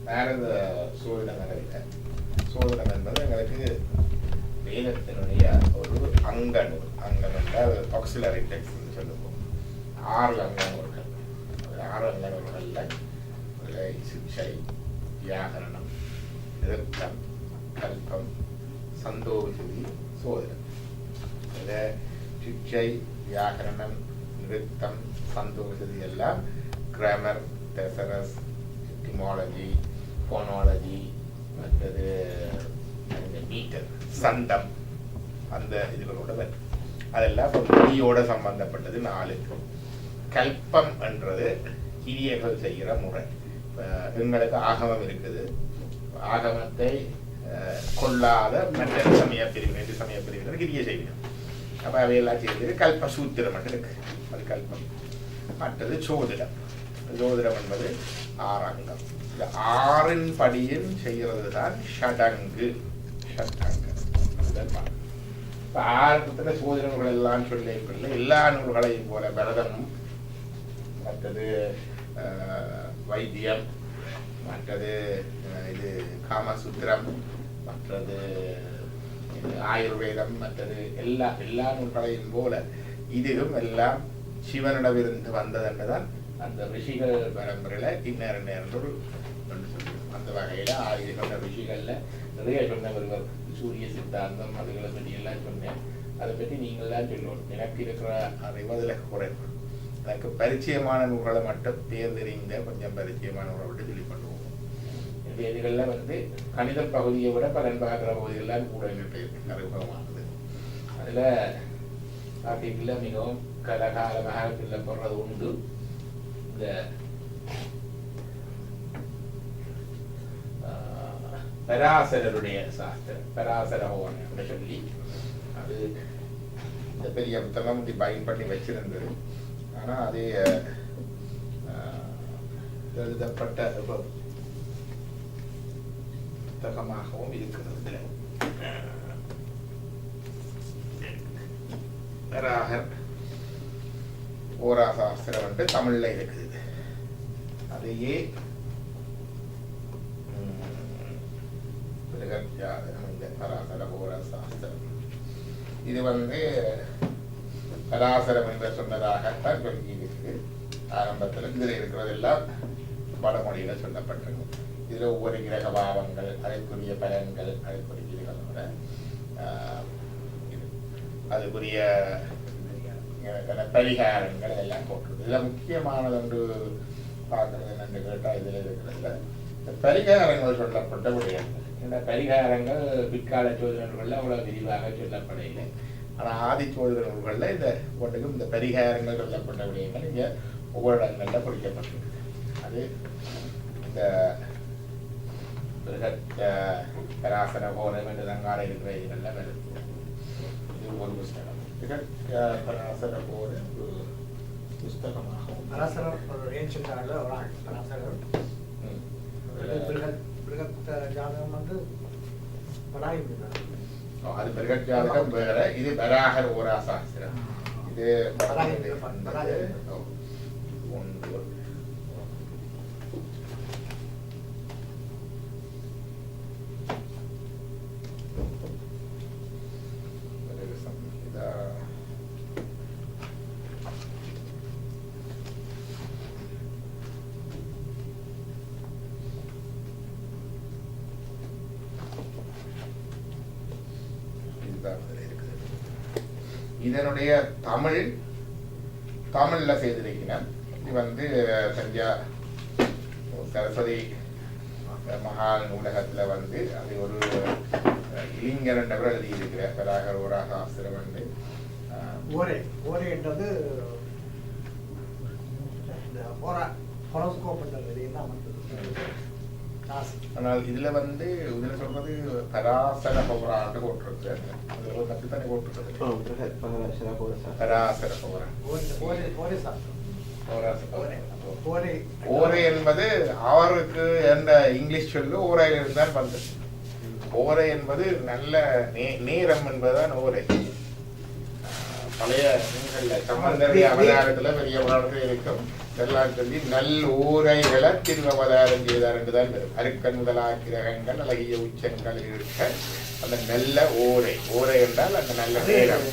நாரத சோதனம் இல்லை. சோதனம் என்பது எங்களுக்கு வேதத்தினுடைய ஒரு அங்கநூல். அங்கம் என்றால் ஆக்சிலரி டெக்ஸ்ட்னு சொல்லுவோம். 6 அங்கநூல்கள். 6 அங்கநூல்களில் சிக்ஷை, வியாகரணம், நிருத்தம், கல்பம், சந்தோஷதி, சோதனம். இதில் சிக்ஷை, வியாகரணம், நிருத்தம், சந்தோஷதி எல்லாம் கிராமர், தெசரஸ், எட்டிமாலஜி, போனாலஜி, மற்றது மீட்டர், சண்டம், அந்த இதுகளோட வரும். அதெல்லாம் இப்போ மொழியோட சம்பந்தப்பட்டது 4. கல்பம் என்றது கிரியைகள் செய்கிற முறை. எங்களுக்கு ஆகமம் இருக்குது. ஆகமத்தை கொள்ளாத மற்ற சமய பிரிவினர், சமய பிரிவினர் கிரியை செய்யணும். அப்போ அவையெல்லாம் செய்வது கல்ப சூத்திரம் இருக்கு. அது கல்பம். மற்றது சோதிடம். சோதிடம் என்பது 6 அங்கம். இந்த 6 படியில் செய்கிறது தான் ஷடங்கு. இப்போ 6 சோதிட நூல்கள் எல்லாம் சொல்லிக்கொள்ள எல்லா நூல்களையும் போல பரதமும், மற்றது வைத்தியம், மற்றது இது காமசூத்திரம், மற்றது ஆயுர்வேதம், மற்றது எல்லா நூல்களையும் போல இதுவும் எல்லாம் சிவனிடமிருந்து வந்ததென்றுதான் அந்த ரிஷிகள் பரம்பரையில் இந்நேரம் ஒரு சொல்லுவோம். அந்த வகையில் ஆயுத ரிஷிகளில் நிறைய சொன்னவர்கள் சூரிய சித்தாந்தம் அதுகளை பற்றி எல்லாம் சொன்னேன். அதை பற்றி நீங்கள் தான் சொல்லணும். எனக்கு இருக்கிற அறிவு அதில் குறைவு. எனக்கு பரிச்சயமான நூல்களை மட்டும் தேர்ந்தெறிந்த கொஞ்சம் பரிச்சயமான நூலை விட்டு சொல்லி பண்ணுவோம். இதுகளில் கணித பகுதியை விட பலன் பார்க்குற பகுதிகளெல்லாம் கூட அறிமுகமானது. அதில் காட்டில் மிகவும் கலகாலமாக சொல்லப்படுறது உண்டு. இந்த பராசரருடைய சாஸ்திரம், பராசர ஹோமம் அப்படின்னு சொல்லி அது இந்த பெரிய புத்தகம் பைன் பண்ணி வச்சிருந்தது. ஆனால் அது எழுதப்பட்ட புத்தகமாகவும் இருக்கிறது. பராகர் ஓரா சாஸ்திரம் வந்து தமிழ்ல இருக்குது. அதையே பராசர ஓரா சாஸ்திரம் இது பராசர முனிவர் சொன்னதாகத்தான் சொல்லி இருக்குது. ஆரம்பத்தில் இதில் இருக்கிறதெல்லாம் வடமொழியில சொல்லப்பட்டிருக்கும். இதில் ஒவ்வொரு கிரக பாவங்கள், அதற்குரிய பலன்கள், அதற்குரிய கிரகங்களோட அதுக்குரிய பரிகாரங்கள் எல்லாம் போட்டுருக்கு. இதில் முக்கியமானது ஒன்று பார்க்கறது என்னென்று கேட்டால் இதில் இருக்கிறதுல இந்த பரிகாரங்கள் சொல்லப்பட்ட விடயங்கள். இந்த பரிகாரங்கள் பிற்கால சோதனை நூல்களில் அவ்வளோ விரிவாக சொல்லப்படையில்லை. ஆனால் ஆதி சோதனை நூல்களில் இந்த ஒன்றுக்கும் இந்த பரிகாரங்கள் சொல்லப்பட்ட விடயங்கள் இங்கே ஒவ்வொரு இடங்களில் குறிக்கப்பட்டிருக்கு. அது இந்த பராசர கோலம் என்று தங்கால இருக்கிற இதுகளில் வருது. இது ஒரு புஸ்தகம். பராசர கோலம் ஒரு புஸ்தகமாகும். பராசரர் ஒரு ஏன்ஷியன்ட் ஒரு ஆள். பராசரர் பிருகத் ஜாதகம் அது பிருகத் ஜாதகம் வேற. இது பராகர் ஓரா சாஸ்திரம். இது ஒன்று இதனுடைய தமிழ்ல செய்திருக்கிறேன். இது சந்தியா சரஸ்வதி மகால் நூலகத்துல அது ஒரு இளைஞர் என்றவர் எழுதியிருக்கிற பராகர் ஓரா சாஸ்திரம் ஓரே என்றது ஆனால் இதுல இதுல சொல்றது பராசர ஹோரான்னு போட்டிருக்கு. அதுல ஒரு தனி போட்டிருக்கு பராசர ஹோரா. ஓரை என்பது அவருக்கு என்ற இங்கிலீஷ் சொல்லு ஓரையில இருந்தால் வந்தது. ஓரை என்பது நல்ல நேரம் என்பதுதான் ஓரை. பழைய சம்பந்தருடைய அவதாரத்துல பெரிய புராணத்துல இருக்கும். இதெல்லாம் சொல்லி நல் ஊரைகளை திருவவதாரம் செய்தார் என்றுதான் வரும். அருக்கன் முதலா கிரகங்கள் அழகிய உச்சங்கள் இருக்க அந்த நல்ல ஓரை, ஓரை என்றால் அந்த நல்ல நேரம்,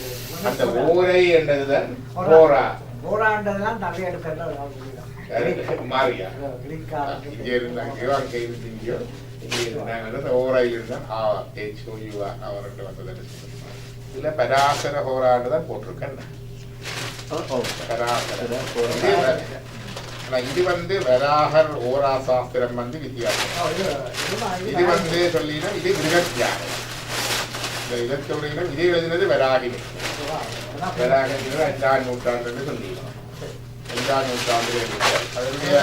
அந்த ஓரை என்றதுதான் ஓரா. ஓராண்டதெல்லாம் நிறைய எடுக்கிறது மாறியா இங்க இருந்தாங்க அங்கே இருந்தீங்கயோ இங்கே இருந்தாங்க ஓரை இருந்தால் அவர்கிட்ட வந்தது. இல்ல பராசர ஹோரான்னு தான் போட்டிருக்கேன். இது வந்து வராகர் ஓரா சாஸ்திரம் வந்து வித்தியாசம். இது வந்து சொல்லினா இது விருகத்யானம். இந்த இதற்குறையிலும் இது எழுதினது வராகினி. வராகினி 5ஆம் நூற்றாண்டு சொல்லிடலாம். 5ஆம் நூற்றாண்டு அதனுடைய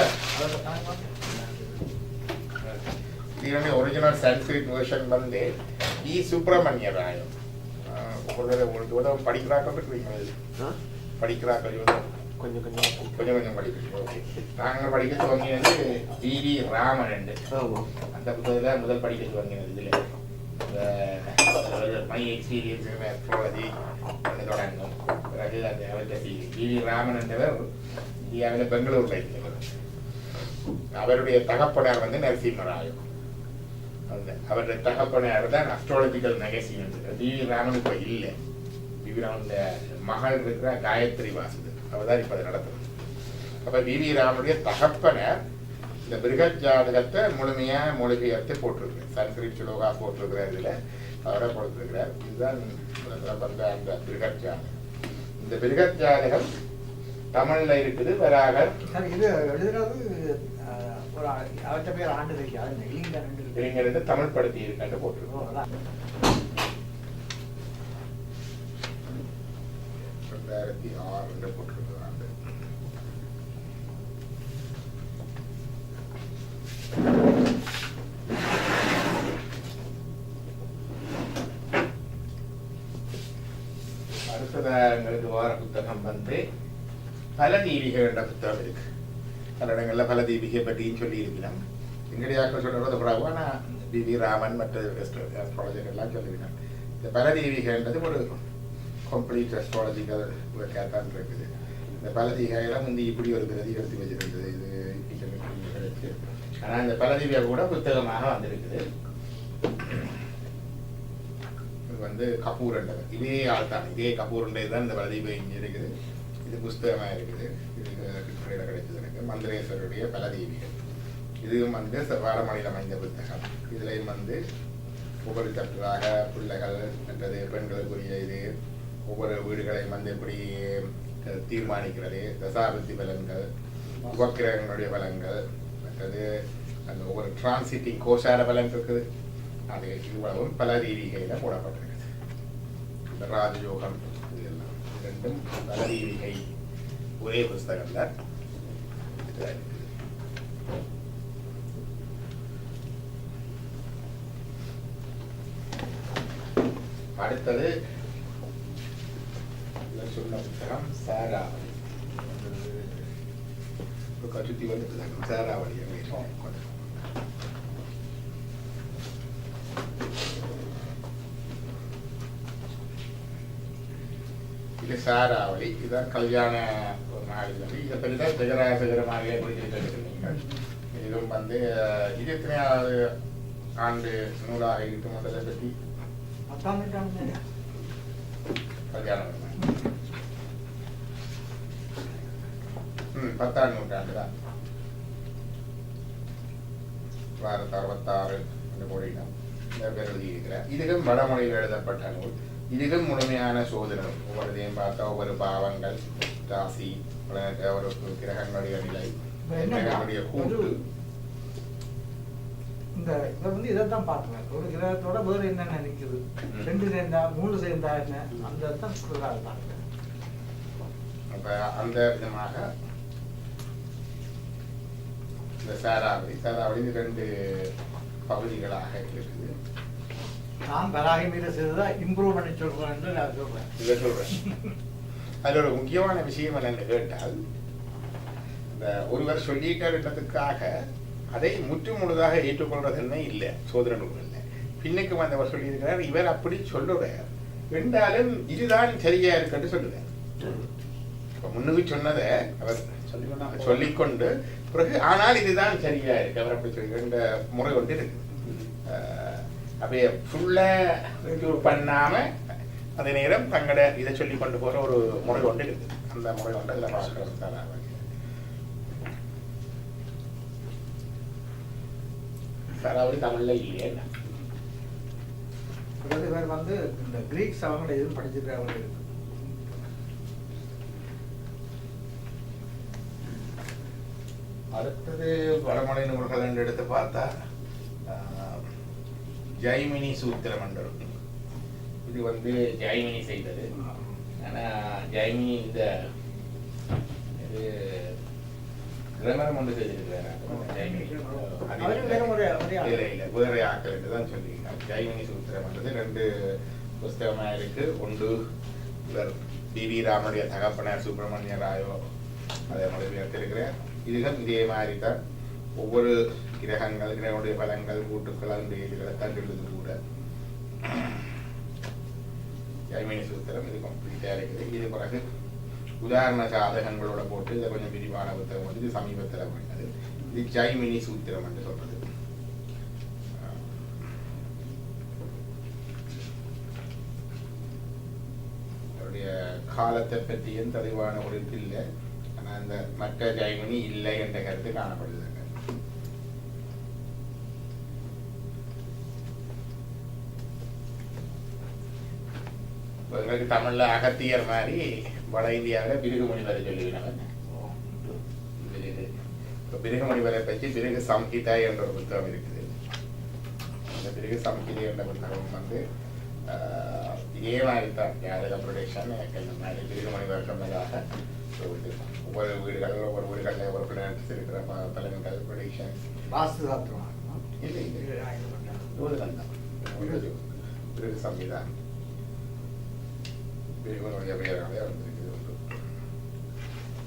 இதனுடைய ஒரிஜினல் சான்ஸ்கிரிட் வெர்ஷன் வந்து ஈ சுப்பிரமணிய ராயம். உங்களுக்கு படிக்கிறாக்கள் இருக்கிறீங்க, படிக்கிறாக்கள் கொஞ்சம் கொஞ்சம் படிக்கிறீங்க. ஓகே, நாங்கள் படிக்க துவங்கினது வி.வி. ராமன் அந்த புத்தகத்தில் முதல் படிக்க துவங்கினது. இதில் மை எக்ஸ்பீரியன்ஸ் அஸ்ட்ராலஜி தொடங்கும். பிறகு அந்த அவர்கிட்ட வி.வி. ராமன் என்றவர் இந்தியாவில் பெங்களூரில் இருக்கிறவர். அவருடைய தகப்பனார் வந்து நரசிம்மராயம். அவருடைய தகப்பனார் தான் அஸ்ட்ராலஜிக்கல் மேகசின். வி.வி. ராமன் இப்போ இல்லை. வி.வி. ராமன் மகள் இருக்கிற காயத்ரி வாசுது, அவர் தான் இப்போ அதை நடத்துறது. அப்போ வி.வி. ராமனுடைய தகப்பனார் இந்த பிருகத் ஜாதகத்தை முழுமையாக மொழிபெயர்த்து போட்டிருக்கிறார். சன்ஸ்கிரிட் ஸ்லோகா போட்டிருக்கிறார். இதில் அவரை கொடுத்துருக்கிறார். இதுதான் வந்த அந்த பிருகத் ஜாதகம். இந்த பிருகத் ஜாதகம் தமிழ்ல இருக்குது. வராகர் இது எழுதுறது ஒரு அவற்ற பேர் ஆண்டு இளைஞர் தமிழ் படுத்தி இருக்கான்னு போட்டிருக்கோம். 2006 போட்டிருக்கிறாங்க. அடுத்ததாக வார புத்தகம் வந்து பலதீபிகை என்ற புத்தகம் இருக்கு. பல இடங்கள்ல பலதீபிகை பற்றியும் சொல்லி இருக்கிறோம். எங்கடியாக்கள் சொல்றது பிறகு ஆனால் வி.வி. ராமன் மற்ற அஸ்ட்ராலஜர் எல்லாம் சொல்லியிருக்காங்க. இந்த பலதீபிகைன்றது ஒரு கம்ப்ளீட் அஸ்ட்ராலஜிக்கல் தான் இருக்குது. இந்த பலதீகையெல்லாம் வந்து இப்படி ஒரு பிரதி எடுத்து வச்சிருக்குது. இது கிடைச்சு ஆனால் இந்த பலதீபிகை கூட புத்தகமாக வந்திருக்குது. இது வந்து கபூரண்டவர், இதே ஆள் தான், இதே கபூரண்டை தான் இந்த பலதீபை இங்கே இருக்குது. இது புஸ்தகமாக இருக்குது. இது கிருஷ்ணகிரியில் கிடைச்சது எனக்கு. மந்திரேஸ்வருடைய பலதீபிகள். இதுவும் வந்து வாரமணியில் அமைந்த புத்தகம். இதுலேயும் வந்து ஒவ்வொரு தட்டுவாக பிள்ளைகள் மற்றது பெண்களுக்குரிய இது ஒவ்வொரு வீடுகளையும் வந்து எப்படி தீர்மானிக்கிறது, தசாபுத்தி பலன்கள், உபக்கிரகங்களுடைய பலன்கள், மற்றது அந்த ஒவ்வொரு டிரான்சிட்டிங் கோஷார பலன் இருக்குது. அது இவ்வளவும் பலதீவிகையில் போடப்பட்டிருக்குது. இந்த ராஜயோகம் இதெல்லாம் ரெண்டும் பலதீவிகை ஒரே புஸ்தகம் தான். அடுத்தது சொன்ன புத்தகம் சாராவளி. கருத்தி வந்து சாராவளி இது சாராவளி. இதுதான் கல்யாண நாளிதழ். இதை பற்றி தான் ஜெகராசகரமாக பிடிச்சிருக்கீங்க. இதுவும் வந்து இது எத்தனையாவது ஆண்டு நூலாக இருக்கும் அதை பற்றி கல்யாணம் 10ஆம் நூற்றாண்டு தான். 66 கோடினம் எழுதியிருக்கிறார். இதுக்கும் வடமொழியில் எழுதப்பட்ட நூல். இதுக்கும் முழுமையான சோதனை. ஒவ்வொருத்தையும் பார்த்தா ஒவ்வொரு பாவங்கள், ராசி, ஒரு கிரகங்களுடைய நிலை, கிரகங்களுடைய கூட்டு. இந்த இதை வந்து இதைத்தான் பார்க்கணும். ஒரு கிரகத்தோட வேறு என்னென்ன நிற்குது, 2 சேர்ந்தா 3 சேர்ந்தா என்ன, அந்த தான் பார்க்கணும். அப்ப அந்த விதமாக இந்த சாராவளி 2 பகுதிகளாக இருக்குது. நான் பராகி மீது செய்ததான் இம்ப்ரூவ் பண்ணி சொல்றேன் என்று நான் சொல்றேன். இதை சொல்றேன். அதில் ஒரு முக்கியமான விஷயம் என்னென்னு கேட்டால், இந்த ஒருவர் சொல்லியிருக்கிறதுக்காக அதை முற்று முழுதாக ஏற்றுக்கொள்றதுன்னு இல்லை. சோதனை நூல் இல்லை. பின்னுக்கு வந்தவர் சொல்லியிருக்கிறார், இவர் அப்படி சொல்லுறார் என்றாலும் இதுதான் சரியா இருக்குன்னு சொல்லுறார். முன்னுக்கு சொன்னதை அவர் சொல்லிக்கொண்டு பிறகு ஆனால் இதுதான் சரியா இருக்கு அவர் அப்படி சொல்லி இந்த முறை கொண்டு இருக்கு. அப்படியே ஃபுல்லாக பண்ணாம அதே நேரம் தங்களோட இதை சொல்லி கொண்டு போற ஒரு முறை கொண்டு இருக்கு. அந்த முறை கொண்டு அதில் பார்க்கறது தான் அதாவது தமிழ்ல இல்லையே. இவர் வந்து இந்த கிரீக்ஸ் அவங்க எதுவும் படிச்சிருக்காங்க இருக்கு. அடுத்தது வடமொழி நூல்கள் என்று எடுத்து பார்த்தா ஜைமினி சூத்திரம் என்று இருக்கும். இது வந்து ஜைமினி செய்தது. ஆனா ஜைமினி இந்த இது கிரமரம் ஒன்று செய்திருக்கிறார். வேற ஆக்கள் என்று தான் சொல்லியிருக்காங்க. ஜைமினி சூத்திரம் என்றது 2 புஸ்தகமாக இருக்கு. ஒன்று இவர் டி.வி. ராமனுடைய தகப்பனார் சுப்பிரமணிய ராயோ அதை மொழிபெயர்த்திருக்கிறார். இதுகள் இதே மாதிரி தான் ஒவ்வொரு கிரகங்கள் கிரகங்களுடைய பலங்கள் கூட்டுக்கள் அதனுடைய இதுகளை தான் எழுது கூட. ஜைமினி சூத்திரம் இது கம்ப்ளீட்டாக இருக்குது. இது பிறகு உதாரண சாதகங்களோட போட்டு இதை கொஞ்சம் விரிவான புத்தகம் வந்து இது சமீபத்தில் பண்ணது. இது ஜைமினி சூத்திரம் என்று சொல்றது. அவருடைய காலத்தை பற்றியும் தெளிவான ஒரு இல்லை. ஆனால் அந்த மற்ற ஜைமினி இல்லை என்ற கருத்து காணப்படுது. எங்களுக்கு தமிழ்ல அகத்தியர் மாதிரி வட இந்தியாவில் பிருகு முனிவரை சொல்லுவினவன். பிருகு முனிவரை பற்றி பிருகு சம்ஹிதா என்ற ஒரு புத்தகம் இருக்குது. அந்த பிருகு சம்ஹிதை என்ற புத்தகம் வந்து இதே மாதிரி தான் ஜாதக ப்ரொடக்ஷன் மாதிரி பிருகு முனிவர் சொன்னதாக ஒவ்வொரு வீடுகளில் ஒவ்வொரு வீடுகளில் ஒவ்வொரு பிளான்ஸ் இருக்கிற பலன்கள் ப்ரொடக்ஷன் வாஸ்து சாத்திரம் இல்லை பிருகு சம்ஹிதா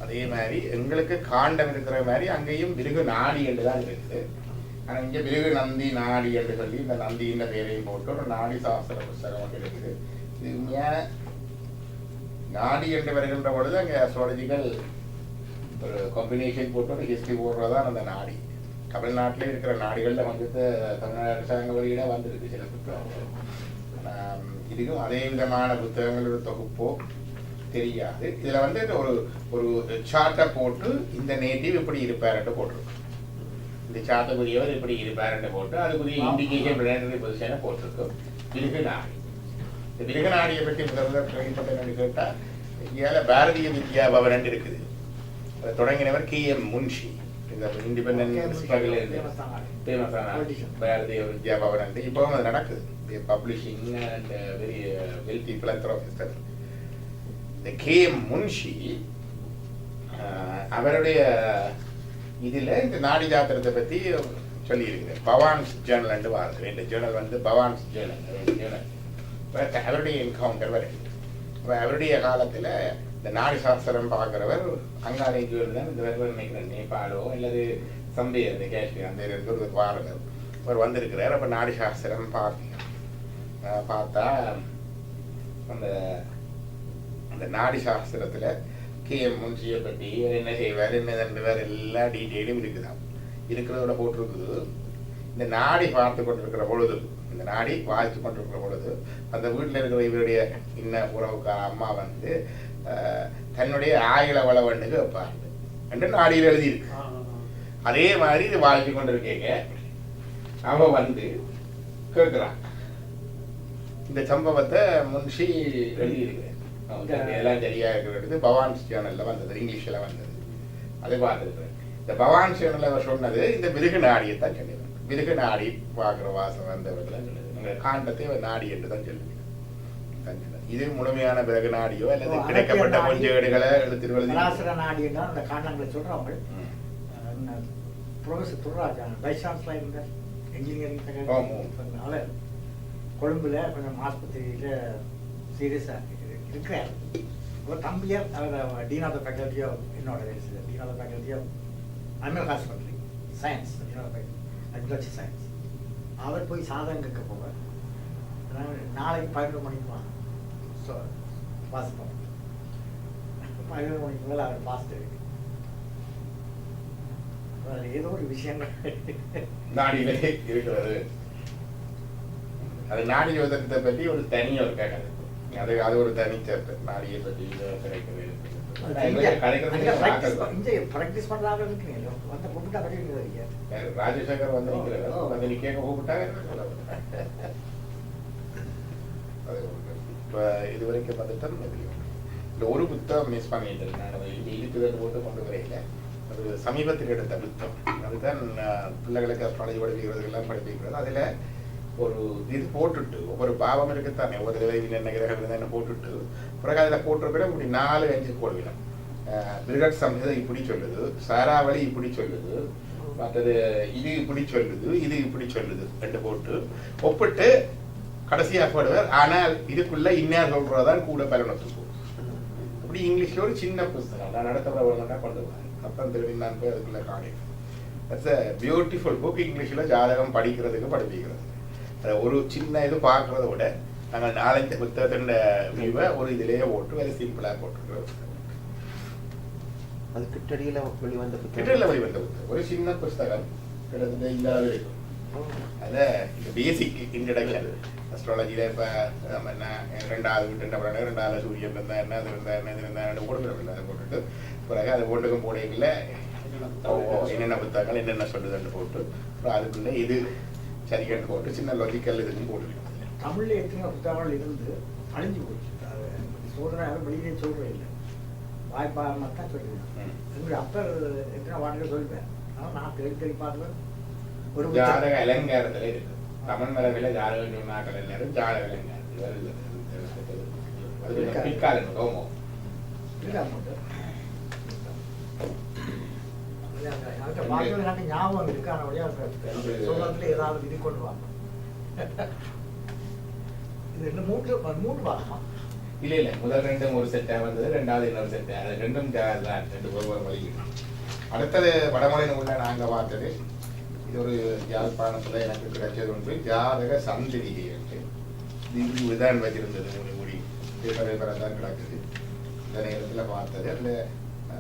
அதே மாதிரி எங்களுக்கு காண்டம் இருக்கிற மாதிரி அங்கேயும் பிருகு நாடி என்று தான் இருக்குது. ஆனா இங்க பிருகு நந்தி நாடி என்று சொல்லி இந்த நந்தியின் பேரையும் போட்டு ஒரு நாடி சாஸ்திர புஸ்தகம் ஒன்று இருக்குது. இது உண்மையான நாடி என்று வருகின்ற பொழுது அங்கே அஸ்ட்ராலஜிக்கல் ஒரு காம்பினேஷன் போட்டு ஒரு ஹிஸ்டரி போடுறதான் அந்த நாடி. தமிழ்நாட்டிலே இருக்கிற நாடிகளில் வந்து தமிழ்நாடு அரசாங்க வழியில வந்துருக்கு சில புத்தகங்கள். இதுக்கும் அதே விதமான புத்தகங்களோட தொகுப்போ தெரியாது. இதுல வந்து ஒரு ஒரு சார்ட்டை போட்டு இந்த நேட்டிவ் இப்படி இருப்பாருன்னு போட்டிருக்கும். இந்த சார்ட்டுக்குரியவர் இப்படி இருப்பாருன்னு போட்டு அதுக்குரிய இண்டிகேஷன் பிளானரி பொசிஷனை போட்டிருக்கும். பிருகு நாடி. இந்த பிருகு நாடியை பற்றி முதல்ல கேள்விப்பட்டேன்னு கேட்டா இந்தியாவில பாரதிய வித்யா பவன் இருக்குது. அதை தொடங்கினவர் K.M. முன்ஷி. இந்த இண்டிபெண்டன்ட் ஸ்ட்ரகிள் ஃபேமஸான பாரதிய வித்யா பவன் இப்பவும் அது நடக்குது. Publishing and very wealthy philanthropist. The K.M. Munshi அவருடைய இதுல இந்த நாடி ஜாத்திரத்தை பத்தி சொல்லி இருக்கிறேன். பவான்ஸ் ஜேர்னல் என்று வாருது. இந்த ஜேர்னல் வந்து பவான்ஸ் ஜேர்னல். அவருடைய என்கவுண்டர் வருது. அவருடைய காலத்துல இந்த நாடி சாஸ்திரம் பார்க்கிறவர் அங்காளைக்கு தான் இந்த நினைக்கிறேன் நேபாளோ அல்லது சம்பே அந்த காஷ்மீர் அந்த இருக்கிற வாரவர் அவர் வந்திருக்கிறார். அப்ப நாடி சாஸ்திரம் பார்த்தா அந்த அந்த நாடி சாஸ்திரத்துல K.M. முன்ஷியை பற்றி என்ன செய்வார் என்ன தண்டுவார் எல்லா டீட்டெயிலும் இருக்குதான். இருக்கிறதோட போட்டிருக்குது. இந்த நாடி பார்த்து கொண்டிருக்கிற பொழுது இந்த நாடி வாய்த்து கொண்டிருக்கிற பொழுது அந்த வீட்டில் இருக்கிற இவருடைய இன்ன உறவுக்கார அம்மா வந்து தன்னுடைய ஆயுள வளவண்டுக்கு வைப்பார் என்று நாடியில் எழுதியிருக்கு. அதே மாதிரி இது வாழ்த்து கொண்டிருக்கீங்க. அவ வந்து கேட்கிறான். இந்த சம்பவத்தை முன்ஷி எழுதியிருக்கிறேன். எல்லாம் சரியா இருக்கிறது. பவான்ஸ் சேனல்ல வந்தது, இங்கிலீஷ்ல வந்தது. அதை பார்த்துருக்கிறேன். இந்த பவான் சேனல்ல அவர் சொன்னது இந்த மிருக நாடியை தான் சொல்லுவேன். மிருக நாடி பார்க்குற வாசம் வந்தவர்கள் சொல்லுது. காண்டத்தை நாடி என்று தான் சொல்லுவேன். இது முழுமையான பிறகு நாடியோ அல்லது கிடைக்கப்பட்ட கொஞ்சேடுகளை எழுதி நாடினா அந்த காண்டங்களை சொல்றாங்க. ப்ரொஃபஸர் துர்ராஜா வைசான்ஸ்ல இன்ஜினியரிங் கொழும்புல கொஞ்சம் ஆஸ்பத்திரியில சீரியஸா இருக்கிறார். ஒரு தம்பியார் அவர் dean of the faculty of என்னோட dean of the faculty of animal hospital science, dean of agriculture science. அவர் போய் சாதகம் கேட்க போவார். நாளைக்கு 11 மணிக்கு வாசிப்போம். 11 மணிக்கு மேலே அவர் பாஸ்ட் இருக்கு. ஏதோ ஒரு விஷயங்கள் நாடியிலே இருக்கிறது. அது நாடி யோசனத்தை பற்றி ஒரு தனி ஒரு கதை. அது ஒரு தனி சாப்டர். நாடியை பற்றி கிடைக்கிறது. பிராக்டிஸ் பண்றாங்க இருக்கீங்க. வந்து கூப்பிட்டா கிடையாது. ராஜசேகர் வந்து வந்து நீ கேட்க கூப்பிட்டாங்க. இப்போ இது வரைக்கும் பார்த்துட்டா இந்த ஒரு புத்தகம் மிஸ் பண்ணிட்டு நான் இழுத்துதல் போட்டு கொண்டு வரையில. அது சமீபத்தில் எடுத்த புத்தகம். அதுதான் பிள்ளைகளுக்கு படிப்பிக்கிறதுக்கெல்லாம் படிப்பிக்கிறது. அதில் ஒரு இது போட்டுட்டு ஒவ்வொரு பாவம் இருக்குத்தானே ஒவ்வொரு விளைவில் என்ன கிரகம் என்ன போட்டுட்டு பிறகு அதில் போட்டுற பிறகு இப்படி 4-5 கோள்வினம். பிருகட் சம்ஹிதை இப்படி சொல்லுது, சாராவளி இப்படி சொல்லுது, மற்றது இது இப்படி சொல்லுது, இது இப்படி சொல்லுது ரெண்டு போட்டு ஒப்பிட்டு கடைசியாக போடுவார். ஆனால் இதுக்குள்ள இன்னார் சொல்றதான் கூட பலனத்துக்கு அப்படி இங்கிலீஷ்ல ஒரு சின்ன புஸ்தகம் நான் நடத்த கொண்டு போவேன். அப்புறம் திரும்பி நான் போய் அதுக்குள்ள காணேன். That's a beautiful book. இங்கிலீஷில் ஜாதகம் படிக்கிறதுக்கு படிப்பிக்கிறது. அதை ஒரு சின்ன இது பார்க்கறத விட நாங்கள் 4-5 புத்தகத்தின் வியூவை ஒரு இதிலேயே போட்டு வேறு சிம்பிளாக போட்டுருக்கிறோம். அது கிட்டடியில் வெளிவந்த புத்தகம் ஒரு சின்ன புஸ்தகம் கிட்டத்தட்ட இல்லாத இருக்கும். அதை இந்த பேசிக் இன்ட்ரடக்ஷன் அஸ்ட்ராலஜியில் இப்போ என்ன 2வது வீட்டு என்ன பண்ண 2வது சூரியன் இருந்தால் என்ன அது இருந்தால் என்ன இது இருந்தால் என்ன போட்டுக்கிறோம். அதை போட்டுட்டு பிறகு அதை போட்டுக்கும் போடையில் என்னென்ன புத்தகங்கள் என்னென்ன சொல்லுதுன்னு போட்டு அப்புறம் அதுக்குள்ளே இது சரிக்கட்டு போட்டு சின்ன லாஜிக்கல் இதுன்னு போட்டுருக்கோம். தமிழில் எத்தனை புத்தகங்கள் இருந்து அழிஞ்சு போச்சு. அது சோதனை வெளியே சொல்கிறே இல்லை. வாய்ப்பாக தான் சொல்லிடுவேன். என்னுடைய அப்பர் எத்தனை வார்த்தைகள் சொல்லிப்பேன். ஆனால் நான் தேடி பார்த்துவேன். ஒரு ஜாதக அலங்காரத்தில் இருக்கு. தமிழ் மரபில் ஜாதக சொன்னாக்கள் எல்லாரும் ஜாதக அலங்காரம் ஞாபகம் இருக்கு. ஆனால் ஏதாவது இது கொண்டு வாங்க. இது இன்னும் 3 வாரமா இல்ல முதல் 2 ஒரு செட்டா வந்தது, 2வது இன்னொரு செட்டா. அது 2ம் தான் 2 ஒவ்வொரு வழி. அடுத்தது வடமொழி நூல்ல நாங்க பார்த்தது இது ஒரு யாழ்ப்பாணத்துல எனக்கு கிடைச்சது ஒன்று ஜாதக சந்திரிகை. இதுதான் வச்சிருந்தது மூடி பேப்பரை தான் கிடக்குது. இந்த நேரத்தில் பார்த்தது அதில்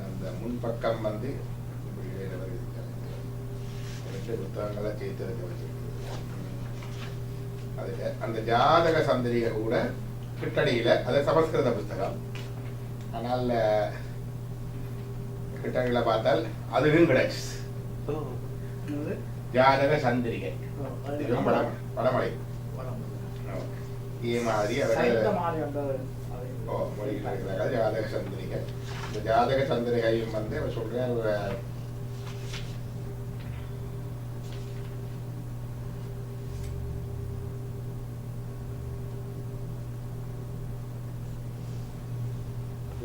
அந்த முன்பக்கம் வந்து புத்தகங்களை சேர்த்து வச்சிருக்கு. அதுல அந்த ஜாதக சந்திரிகை கூட கிட்டடியில அது சமஸ்கிருத புத்தகம். ஆனால் கிட்டடியில பார்த்தால் அதுவும் கிடைச்சு ஜாதக சந்திரிகை வடமொழி இதே மாதிரி ஜாதக சந்திரிகை. இந்த ஜாதக சந்திரிகையும் வந்து அவர் சொல்றேன்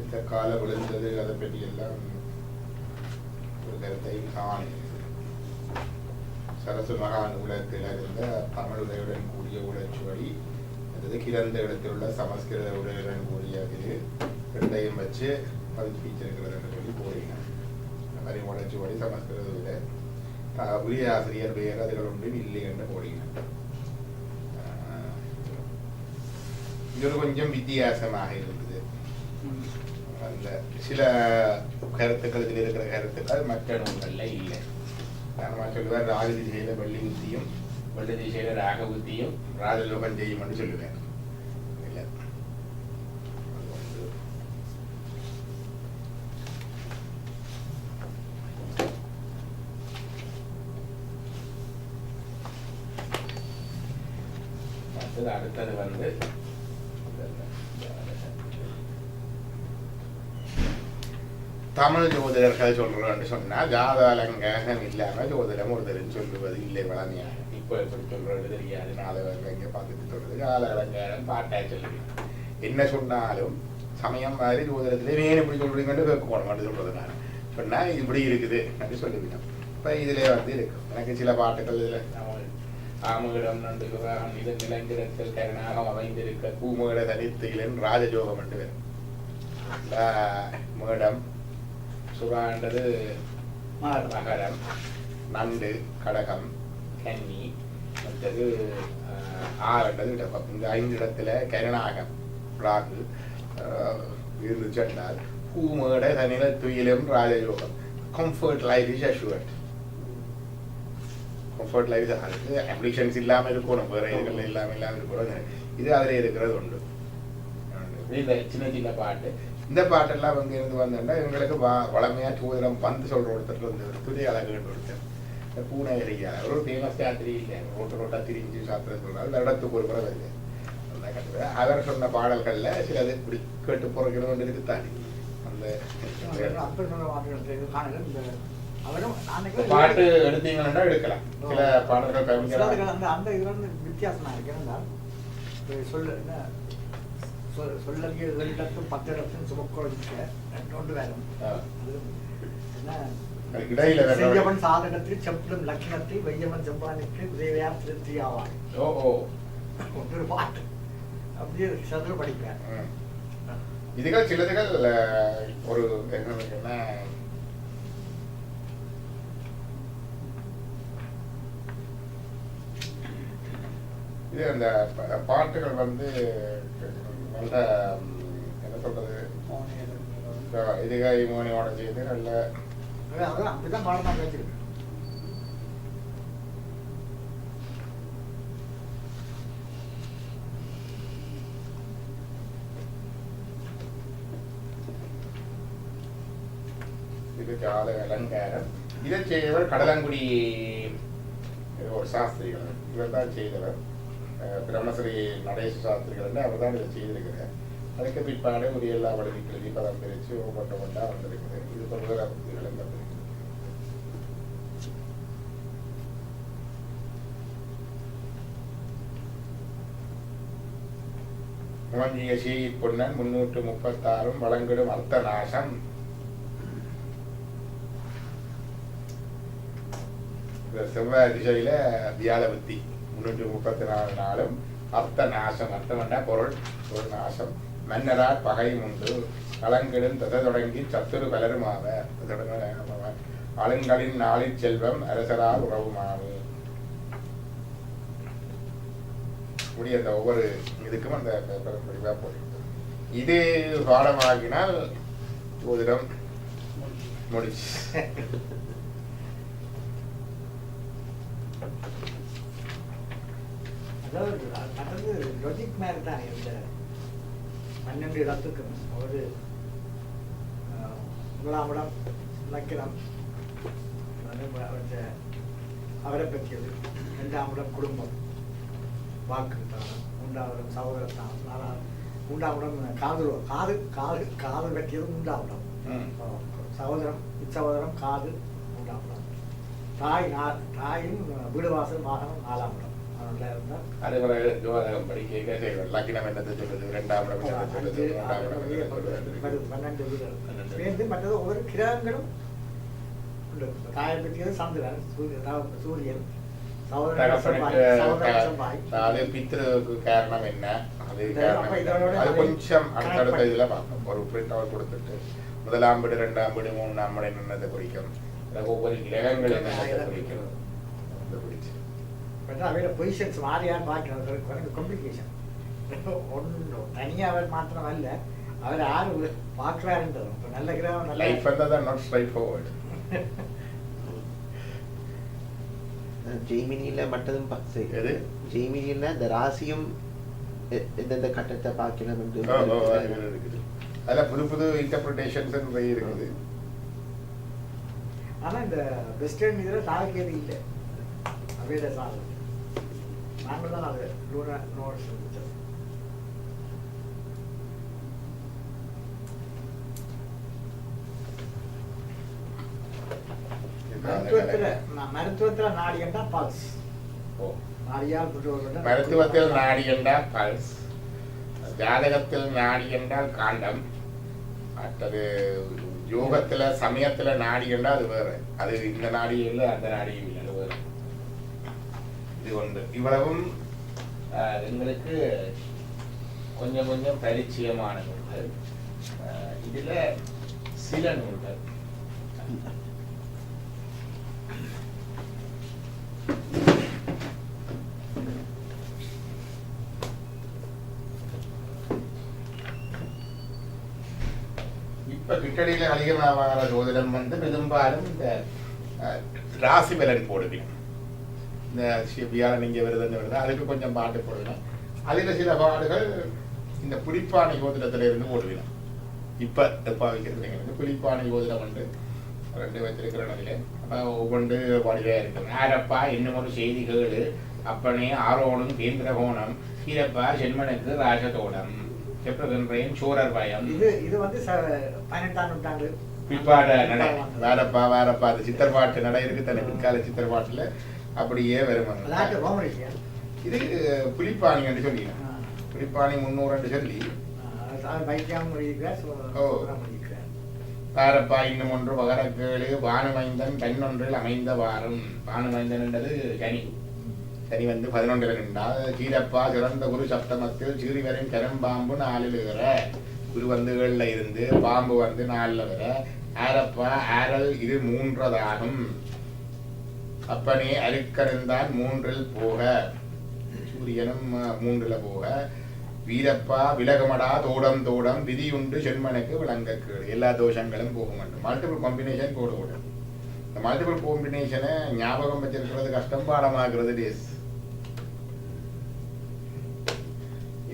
இந்த கால விழுந்தது அதை பற்றி எல்லாம் ஒரு கருத்தையும் காணி. சரசு மகா நூலத்தில் இருந்த தமிழ் உரையுடன் கூடிய உழைச்சுவடி அல்லது கிரந்த இடத்தில் உள்ள சமஸ்கிருத உரையுடன் கூடிய இது 2ஐயும் வச்சு பதிப்பிச்சிருக்கிறது என்று சொல்லி போறீங்க. அந்த மாதிரி உழைச்சுவடி சமஸ்கிருத உரை உரிய ஆசிரியர் பெயர் அதுகள் ஒன்றும் இல்லை என்று போறீங்க. இது கொஞ்சம் வித்தியாசமாக இருந்தது. அந்த சில கருத்துக்கள் இதில் இருக்கிற கருத்துக்கள் மற்ற நூல்கள்ல இல்லை. நான் சொல்லுவேன் ராகு திசையில வெள்ளி புத்தியும் வெள்ளி திசையில ராக புத்தியும் ராஜலோகம் செய்யும் என்று சொல்லுவேன். இல்லை அடுத்தது வந்து தமிழ் ஜோதிடர்கள் சொல்றோம்னு சொன்னா ஜாத அலங்காரம் இல்லாம ஜோதிடம் ஒருத்தர் சொல்லுவது இல்லை வளமையாக. இப்போ எப்படி சொல்றது தெரியாது. 4 பேர் இங்கே பார்த்துட்டு சொல்றது ஜாத அலங்காரம் பாட்டா சொல்லுவீங்க. என்ன சொன்னாலும் சமயம் மாதிரி ஜோதிடத்திலே வேணும் இப்படி சொல்றீங்கன்னு கேட்கணும் சொல்றது. நான் சொன்னா இப்படி இருக்குது அப்படின்னு சொல்லுவீங்க. இப்போ இதுல வந்து இருக்கு எனக்கு சில பாட்டுகள் இதுல ஆமுகிடம் நண்டு இது நிலங்கிடத்தில் கருணாகம் அமைந்திருக்க பூமுகிட தனித்திலன் ராஜஜோகம் என்று வரும். மேடம் சுறான்றது மகரம், நண்டு கடகம், கன்னி, மற்றது 6 இடப்பம். இந்த 5 இடத்துல கருணாகம் ராகு இருந்து சென்றால் பூமேடை தனியில துயிலும் ராஜயோகம் comfort life is assured comfort life அதுக்கு அப்ளிகேஷன்ஸ் இல்லாமல் இருக்கணும் வேறு இதுகள் இல்லாமல் இருக்கணும் இது அதில் இருக்கிறது உண்டு இந்த சின்ன சின்ன பாட்டு இந்த பாட்டெல்லாம் அவங்க இருந்து வந்தோம்னா இவங்களுக்கு வளமையாக சூதிரம் வந்து சொல்கிற ஒருத்தர் வந்து துணி அழகுன்னு ஒருத்தர் இந்த பூனை எறியார் ஒரு ஃபேமஸ் யாத்திரி இல்லை ரோட்டா திரிஞ்சு சாப்பிட சொல்கிறார் அந்த இடத்துக்கு ஒரு முறை வருது அந்த கட்டுறது அவர் சொன்ன பாடல்களில் சிலது இப்படி கேட்டு போகிறோம் ஒன்று இருக்குத்தாண்டி அந்த பாட்டு எடுத்தீங்கன்னா எடுக்கலாம் சில பாடல்கள் அந்த இது வந்து வித்தியாசமாக இருக்கு சொல்லறிய 10 இடத்துல சுமக்கொண்டு வேணும் செய்யவன் சாதகத்தில் செப்பிடும் லட்சணத்தில் வெய்யவன் செம்பானுக்கு உதவியார் திருப்தி ஆவான் ஒரு பாட்டு அப்படியே சதுர படிப்பேன் இதுகள் சிலதுகள் ஒரு என்ன இது அந்த பாட்டுகள் வந்து நல்ல என்ன சொல்றது இதுகை மோனியோட செய்து நல்ல அப்படிதான் பாடமாக வச்சிருக்கு இது ஜாத அலங்காரம் இதை செய்தவர் கடலங்குடி ஒரு சாஸ்திரிகள் இவர் தான் செய்தவர் பிரம்மஸ்ரீ நடேச சாஸ்திரிகள் அவர் தான் இதை செய்திருக்கிறார் அதுக்கு பிற்பாடு ஒரு எல்லா வழக்கு எழுதி பதம் பிரித்து ஒவ்வொட்ட ஒன்றா வந்திருக்குது இது சொல்கிற புத்திகளும் வந்திருக்கு முழங்கிய சீயிற் பொன்னன் 336 வழங்கிடும் அர்த்த நாசம் செவ்வாய் திசையில வியாழபத்தி 334 நாளும் அர்த்த நாசம் அர்த்தம் என்ற பொருள் நாசம் மன்னரார் பகையும் உண்டு கலங்கிடும் ததை தொடங்கி சத்துரு பலருமாவ ஆளுங்களின் நாளில் செல்வம் அரசரார் உறவுமாவு முடிய அந்த ஒவ்வொரு இதுக்கும் அந்த பேப்பர் முடிவாக போட்டு இது பாடமாகினால் ஜோதிடம் முடிச்சு அதாவது லாஜிக் மாதிரி தான் இந்த 12 இடத்துக்கும் ஒரு முதலாம் இடம் லக்கினம் அவரை பற்றியது 2ஆம் இடம் குடும்பம் வாக்கு மூன்றாம் இடம் சகோதரத்தான் 3ஆம் இடம் காது பற்றியது 3ஆம் இடம் சகோதரம் இச்சகோதரம் காது 3ஆம் இடம் தாயும் வீடு வாசல் வாகனம் 4ஆம் இடம் அதே போல ஜோதிடம் படிக்க லக்கினம் என்னது சொல்லுது 2ஆம் இடம் என்னது சொல்லுது 12 மற்றது ஒவ்வொரு கிரகங்களும் தாயை பற்றியது சந்திரன் சூரியன் பித்ருக்கு காரணம் என்ன அது கொஞ்சம் அடுத்தடுத்த இதுல பார்க்கணும் ஒரு பிரிண்ட் அவுட் கொடுத்துட்டு 1ஆம் வீடு 2ஆம் வீடு 3ஆம் வீடு என்னதை குறிக்கும் ஒவ்வொரு கிரகங்கள் என்னதை குறிக்கும் அவையோட பொசிஷன்ஸ் மாறியான்னு பார்க்கணும் காம்ப்ளிகேஷன் ஒன்று தனியாக அவர் மாத்திரம் அல்ல அவர் யாரு பார்க்குறாருன்றது இப்போ நல்ல கிரகம் நல்ல லைஃப் தான் நாட் ஸ்ட்ரைட் ஃபார்வர்ட் ஜெய்மினியில மற்றதும் எது ஜெய்மினியில இந்த ராசியும் எந்தெந்த கட்டத்தை பார்க்கலாம் என்று அதில் புது புது இன்டர்பிரிட்டேஷன்ஸ் நிறைய இருக்குது ஆனால் இந்த வெஸ்டர்ன் இதில் தாக்கேது இல்லை அவையோட சாதம் நாங்கள் தான் அது லூனா நோட்ஸ் இருந்துச்சு மருத்துவத்துல நாடி என்றா பல்ஸ் மருத்துவத்தில் நாடி என்றால் பல்ஸ் ஜாதகத்தில் நாடி என்றால் காண்டம் மற்றது யோகத்துல சமயத்துல நாடி என்றால் அது வேற அது இந்த நாடியும் இல்லை அந்த நாடியும் இல்லை அது வேற இது ஒன்று இவ்வளவும் எங்களுக்கு கொஞ்சம் கொஞ்சம் பரிச்சயமான நூல்கள் இதுல சில நூல்கள் இப்ப கிட்டடியில் அதிகமாக ஜோதிடம் வந்து பெரும்பாலும் இந்த ராசி பலன் போடுவேன். இந்த வியாழன் இங்கே வருதுன்னு வருது, அதுக்கு கொஞ்சம் பாட்டு போடுவேன். அதில் சில பாடுகள் இந்த புலிப்பானை ஜோதிடத்துல இருந்து போடுவேன். இப்ப வைக்கிறது புலிப்பானை ஜோதிடம் வந்து 2 வச்சிருக்கிறேன். அதில் ஒவ்வொன்று பாடிதான் இருக்கிறேன். ஆரப்பா இன்னும் ஒரு செய்தி கேளு, அப்பனே ஆரோனும் கேந்திரகோணம், கீரப்பா சென்மனுக்கு ராஜதோடம், செப்பகின்றேன் சூரர் பயம். இது வந்து 18ஆம் நூற்றாண்டு பிற்பாட நடை. வேறப்பா அது சித்தர்பாட்டு நடை இருக்கு தானே, பிற்கால சித்தர்பாட்டுல அப்படியே வருவாங்க. இது புலிப்பாணி என்று சொல்லி, புலிப்பாணி 300 என்று சொல்லி தாரப்பா இன்னும் ஒன்று வகரக்கேளு, பானுமைந்தன் பெண்ணொன்றில் அமைந்த வாரம். பானுமைந்தன் என்றது சனி. சனி வந்து 11 நின்றால். கீரப்பா சிறந்த குரு சப்தமத்தில் சீறிவரின் கரம்பாம்பு 4 வர. குரு வந்து 7 இருந்து, பாம்பு வந்து 4 வர. ஆரப்பா ஆரல் இது 3ஆகும். அப்பனே அருக்கருந்தான் 3 போக, சூரியனும் 3 போக. வீரப்பா விலகமடா தோடம் விதியுண்டு சென்மனுக்கு விளங்க கேடு. எல்லா தோஷங்களும் போக மாட்டோம். மல்டிபிள் காம்பினேஷன் போடுவோம். இந்த மல்டிபிள் காம்பினேஷனை ஞாபகம் வச்சிருக்கிறது கஷ்டம், பாடமாகிறது டேஸ்.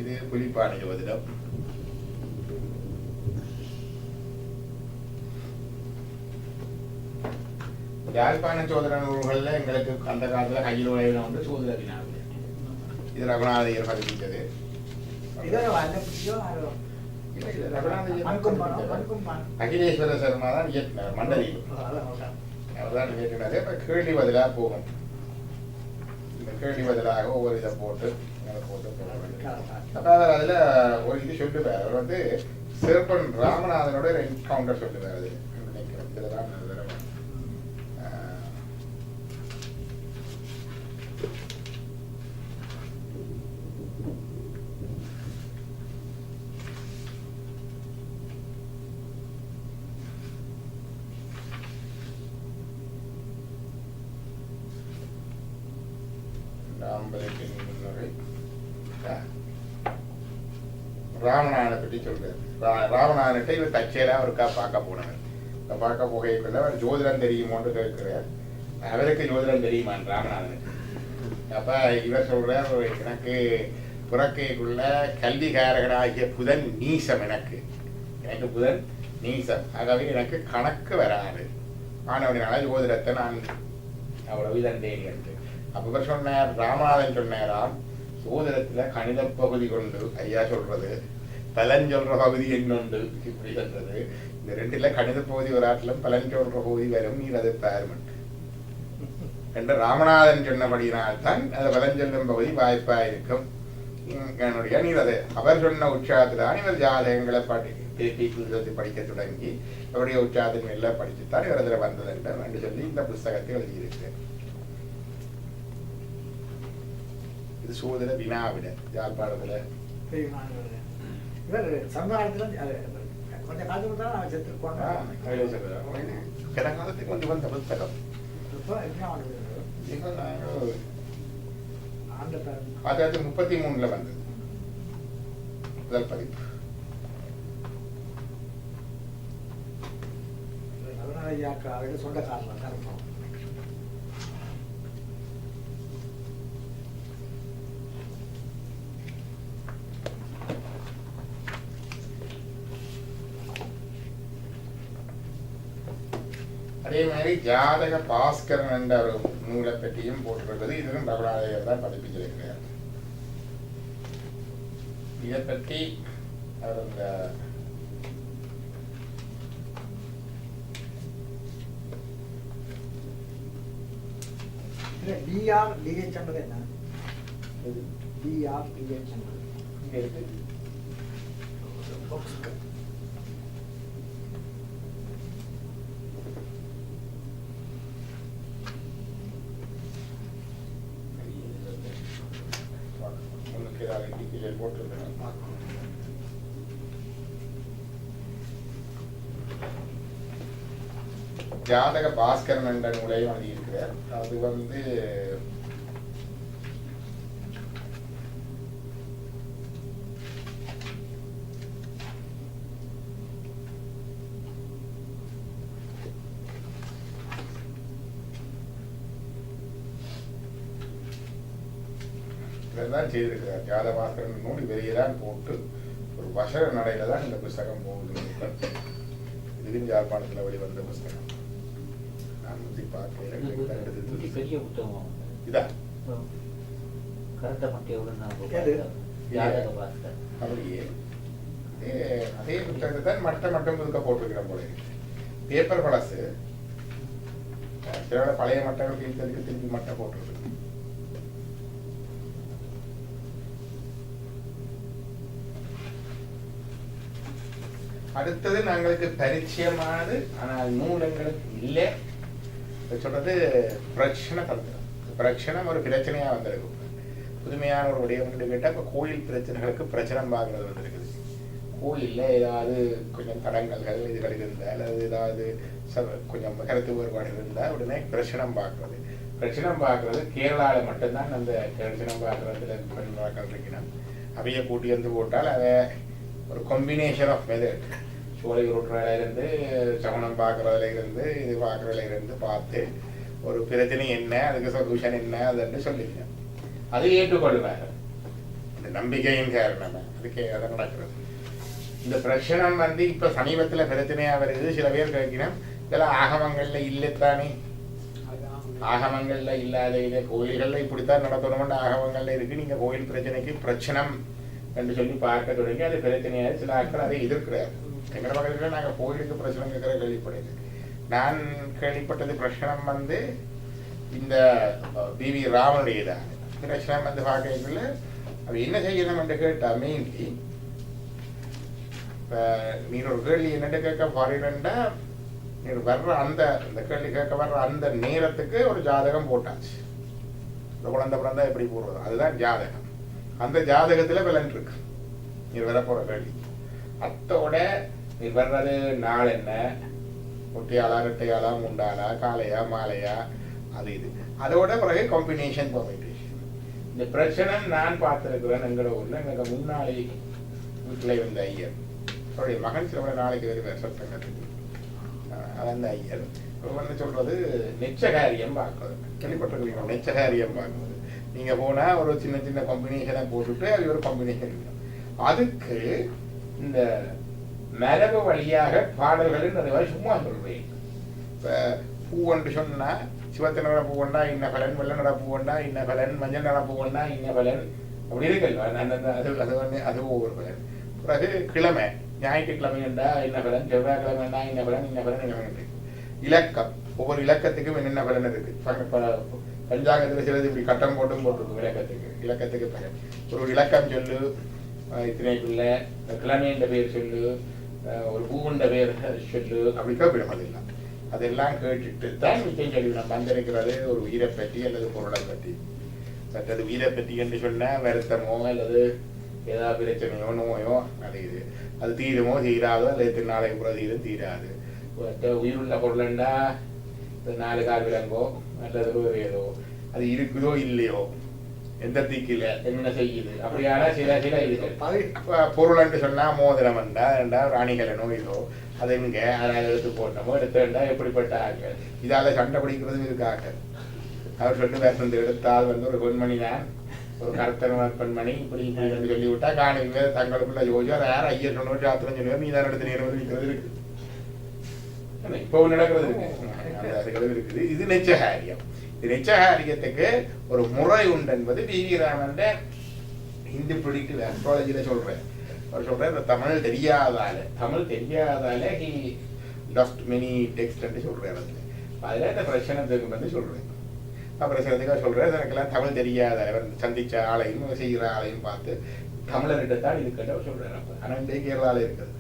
இது புலிப்பானை ஜோதிடம். யாழ்ப்பாண சோதர நூல்களில் எங்களுக்கு அந்த காலத்தில் கையில் உழைவில் வந்து சோதர வினாவில் இது ரகுநாதையர் பதிப்பித்தது. அகிலேஸ்வர சர்மா தான் இயக்குனர், மண்டலி அவர் தான் இயக்குனது. இப்போ கேள்வி பதிலாக போகும். இந்த கேள்வி பதிலாக ஒவ்வொரு இதை போட்டு அப்போ அவர் அதில் ஒரு இது சொல்லுவார். அவர் வந்து சிறப்பன் ராமநாதனோட ஒரு என்கவுண்டர் சொல்லுவார். அது நினைக்கிறேன் இதில் தான் ராமநாதனை பற்றி சொல்றாரு. ராமநாதன்கிட்ட இவர் தற்செயலா ஒருக்கா பார்க்க போனவர். பார்க்க போகைக்குள்ள அவர் ஜோதிடம் தெரியுமோன்னு கேட்கிறார். அவருக்கு ஜோதிடம் தெரியுமான் ராமநாதனுக்கு. அப்ப இவர் சொல்றார், எனக்கு புறக்கைக்குள்ள கல்விகாரகனாகிய புதன் நீசம். எனக்கு புதன் நீசம், ஆகவே எனக்கு கணக்கு வராது. ஆனவனால ஜோதிடத்தை நான் அவ்வளவு இதண்டேன் என்று. அப்ப இவர் சொன்னார், ராமநாதன் சொன்னாராம், சோதரத்துல கணித பகுதி கொண்டு ஐயா சொல்றது, பலன் சொல்ற பகுதி என்னொண்டு இப்படி சொல்றது. இந்த 2ல கணித பகுதி ஒரு ஆட்டிலும் பலன் சொல்ற பகுதி வரும், நீர் அதை பார்மெண்ட் என்று ராமநாதன் சொன்னபடியினால்தான் அது பலன் சொல்லும் பகுதி வாய்ப்பா இருக்கும். என்னுடைய நீர் அது அவர் சொன்ன உற்சாகத்தில்தான் இவர் ஜாதகங்களை படிக்க தொடங்கி அவருடைய உற்சாகத்தின் எல்லாம் படிச்சுத்தான் இவர் அதில் வந்தது என்று சொல்லி இந்த புஸ்தகத்தை எழுதியிருக்கிறேன். இது சோதர வினாவிட யாழ்ப்பாணத்துல காலத்துக்கு வந்து வந்த புத்தகம் 1933 வந்தது முதல் பதிப்பு. சொந்த காரணம் அதே மாதிரி ஜாதக பாஸ்கரன் என்ற ஒரு நூலை பற்றியும் போட்டிருக்கிறது. இதுவும் ரகுநாதையர் தான் பதிப்பிச்சிருக்கிறார். இதை பற்றி அவர் இந்த DRDH என்பது என்ன? DRDH என்பது இங்க இருக்கு. ஜாதக பாஸ்கரன் என்ற நூலையும் எழுதியிருக்கிறார். அது வந்து பாஸ்கரன் தான் செய்திருக்கிறார். ஜாத பாஸ்கரன் நூல் வெளியே தான் போட்டு ஒரு வசன நடையில தான் இந்த புஸ்தகம் போகுது. இதுவும் யாழ்ப்பாணத்தில் வெளிவந்த புஸ்தகம். நான் முந்தி பார்க்க பெரிய புத்தகம் இதான் கரெக்டாக மட்டியோட அப்படியே அதே புத்தகத்தை தான் மட்டும் புதுக்க போட்டிருக்கிறேன் போல. பேப்பர் பழசு சில பழைய மட்டங்கள் கிழித்ததுக்கு திருப்பி மட்டை போட்டிருக்கு. அடுத்தது நாங்களுக்கு பரிச்சயமானது ஆனால் நூலங்களுக்கு இல்லை சொல்றது பிரச்சனை தந்திரம். பிரச்சனை ஒரு பிரச்சனையா வந்திருக்கு. புதுமையான ஒரு விடயம் கேட்டால் இப்போ கோயில் பிரச்சனைகளுக்கு பிரச்சனை பார்க்கறது வந்திருக்குது. கோயிலில் ஏதாவது கொஞ்சம் தடங்கல்கள் இதுகள் இருந்தால் அல்லது ஏதாவது கொஞ்சம் கருத்து வேறுபாடு இருந்தால் உடனே பிரச்சனை பார்க்கறது. பிரச்சனை பார்க்கறது கேரளாவில் மட்டும்தான் அந்த பிரச்சனை பார்க்கறதுல பெண்கள் இருக்கணும். அவைய கூட்டி வந்து போட்டால் அதை ஒரு காம்பினேஷன் ஆஃப் மெத்தட் சோலை உருட்டுறதுல இருந்து சமணம் பார்க்கறதுல இருந்து இது பார்க்கறதுல இருந்து பார்த்து ஒரு பிரச்சனை என்ன அதுக்கு சொல்யூஷன் என்ன அதுன்னு சொல்லிக்கணும். அது ஏற்றுக்கொள்வார். இந்த நம்பிக்கையின் காரணம் அதுக்கு அதை நடக்கிறது. இந்த பிரச்சனை வந்து இப்ப சமீபத்துல பிரச்சனையா வருது. சில பேர் கேட்கணும் இதெல்லாம் ஆகமங்கள்ல இல்லைத்தானே, ஆகமங்கள்ல இல்லாத இதை கோயில்கள்ல இப்படித்தான் நடத்தணும்னு ஆகமங்கள்ல இருக்கு. நீங்க கோயில் பிரச்சனைக்கு பிரச்சனம் என்று சொல்லி பார்க்க தொடங்கி அது பிரச்சனையாக சில ஆட்கள் அதை எதிர்க்கிறார். எங்கள பக்கத்துல நாங்க கோயிலுக்கு பிரச்சனை கேட்கிற கேள்விப்படுது. நான் கேள்விப்பட்டது பிரச்சனம் வந்து இந்த பிவி ராமனுடையதான் பிரச்சனை வந்து பார்க்கல. அவ என்ன செய்யணும் என்று கேட்டா மெயின்லி நீர் ஒரு கேள்வி என்னென்னு கேட்க பாருன்னா நீர் வர்ற அந்த கேள்வி கேட்க வர்ற அந்த நேரத்துக்கு ஒரு ஜாதகம் போட்டாச்சு. இந்த குழந்தை பிறந்தா எப்படி போடுறது அதுதான் ஜாதகம். அந்த ஜாதகத்துல பலன் இருக்கு. நீர் வரப்போற கேள்வி அத்தோட நீர் வர்றது நாள் என்ன, ஒட்டியாளா ரெட்டையாளா முண்டாளா காலையா மாலையா அது இது அதோட பிறகு காம்பினேஷன் பெர்மிட்டேஷன். இந்த பிரச்சனை நான் பார்த்திருக்கிறேன். எங்களோட ஊர்ல எங்களுக்கு முன்னாடி வீட்டுல இருந்த ஐயர் அவருடைய மகன் சில நாளைக்கு வருவார் சத்தங்கத்துக்கு. அந்த ஐயர் வந்து சொல்றது நெச்சகாரியம் பார்க்கறது. கேள்விப்பட்டிருக்கீங்க நெச்சகாரியம் பார்க்கறது. நீங்க போனா ஒரு சின்ன சின்ன காம்பினேஷனை போட்டுட்டு அது ஒரு காம்பினேஷன். அதுக்கு இந்த மரபு வழியாக பாடல்கள் நிறைய சும்மா சொல்றேன். இப்ப பூவன்று சொன்னா சிவத்த நிற பூவண்டா இன்ன பலன், வெள்ள நிற பூவண்டா இன்ன பலன், மஞ்சள் நிற பூவண்டா இன்ன பலன் அப்படி இருக்கல்வா. அது ஒவ்வொரு பலன். பிறகு கிழமை ஞாயிற்றுக்கிழமை என்றா என்ன பலன், செவ்வாய்க்கிழமை என்றா இன்ன பலன், இன்ன பலன் என்ன பலன். இலக்கம் ஒவ்வொரு இலக்கத்துக்கும் என்னென்ன பலன் இருக்கு. பஞ்சாங்கத்துல சிலது இப்படி கட்டம் போட்டும் போட்டிருக்கும். இலக்கத்துக்கு பலன். ஒரு இலக்கம் சொல்லு, இத்தனைக்குள்ள கிழமை என்ற பெயர் சொல்லு, ஒரு பூவுண்ட பெயர் சொல்லு, அப்படி கேட்பிடும். அதெல்லாம் கேட்டுட்டு தான் நிச்சயம் சொல்லி நம்ம வந்திருக்கிறது ஒரு உயிரை பற்றி அல்லது பொருளை பற்றி. மற்றது உயிரை பற்றி என்று சொன்னா வருத்தமோ அல்லது ஏதாவது பிரச்சனையோ நோயோ அது இது அது தீருமோ தீராதோ அல்லது நாளைக்கு கூட தீரும் தீராது. உயிருள்ள பொருள்ண்டா 4 கால் விலங்கோ அல்லது ஏதோ அது இருக்குதோ இல்லையோ எந்த தீக்கில என்ன செய்யுது அப்படியான சில சில இதுகள். பொருள் என்று சொன்னா மோதிரம் என்றா ராணிகளனோ இதோ அது எங்க அதாவது எடுத்து போட்டோமோ எடுத்துண்டா எப்படிப்பட்ட ஆட்கள் இதால சண்டை பிடிக்கிறது இருக்காக. அவர் சொல்லி வேறு எடுத்தால் வந்து ஒரு பெண்மணி தான் ஒரு கருத்தன பெண்மணி இப்படி இப்படி சொல்லி விட்டா காணுங்க தங்களுக்குள்ள யோசிச்சு யார் ஐயர் சொன்னவர் சாத்திரம் சொல்லுவார் நீ தான் எடுத்து நேரம் நிற்கிறது இருக்கு. இப்போ நடக்கிறது இருக்கு அந்த அதுகளும் இருக்குது. இது நெச்சகாரியம். நெச்சகாரியத்துக்கு ஒரு முறை உண்டு என்பது வி.வி. ராமன் ஹிந்து ப்ரிடிக்டிவ் ஆஸ்ட்ராலஜியில சொல்றேன். அவர் சொல்றேன் இந்த தமிழ் தெரியாதால ஹி லாஸ்ட் மெனி டெக்ஸ்ட் என்று சொல்றேன். அதுல இந்த பிரச்சனைக்கு வந்து சொல்றேன். பிரச்சனைக்காக சொல்றேன் எனக்கெல்லாம் தமிழ் தெரியாத சந்திச்ச ஆளையும் செய்கிற ஆளையும் பார்த்து தமிழர்கிட்ட தான் இதுக்கிட்ட சொல்றேன். ஆனா இந்த கேரளால இருக்குது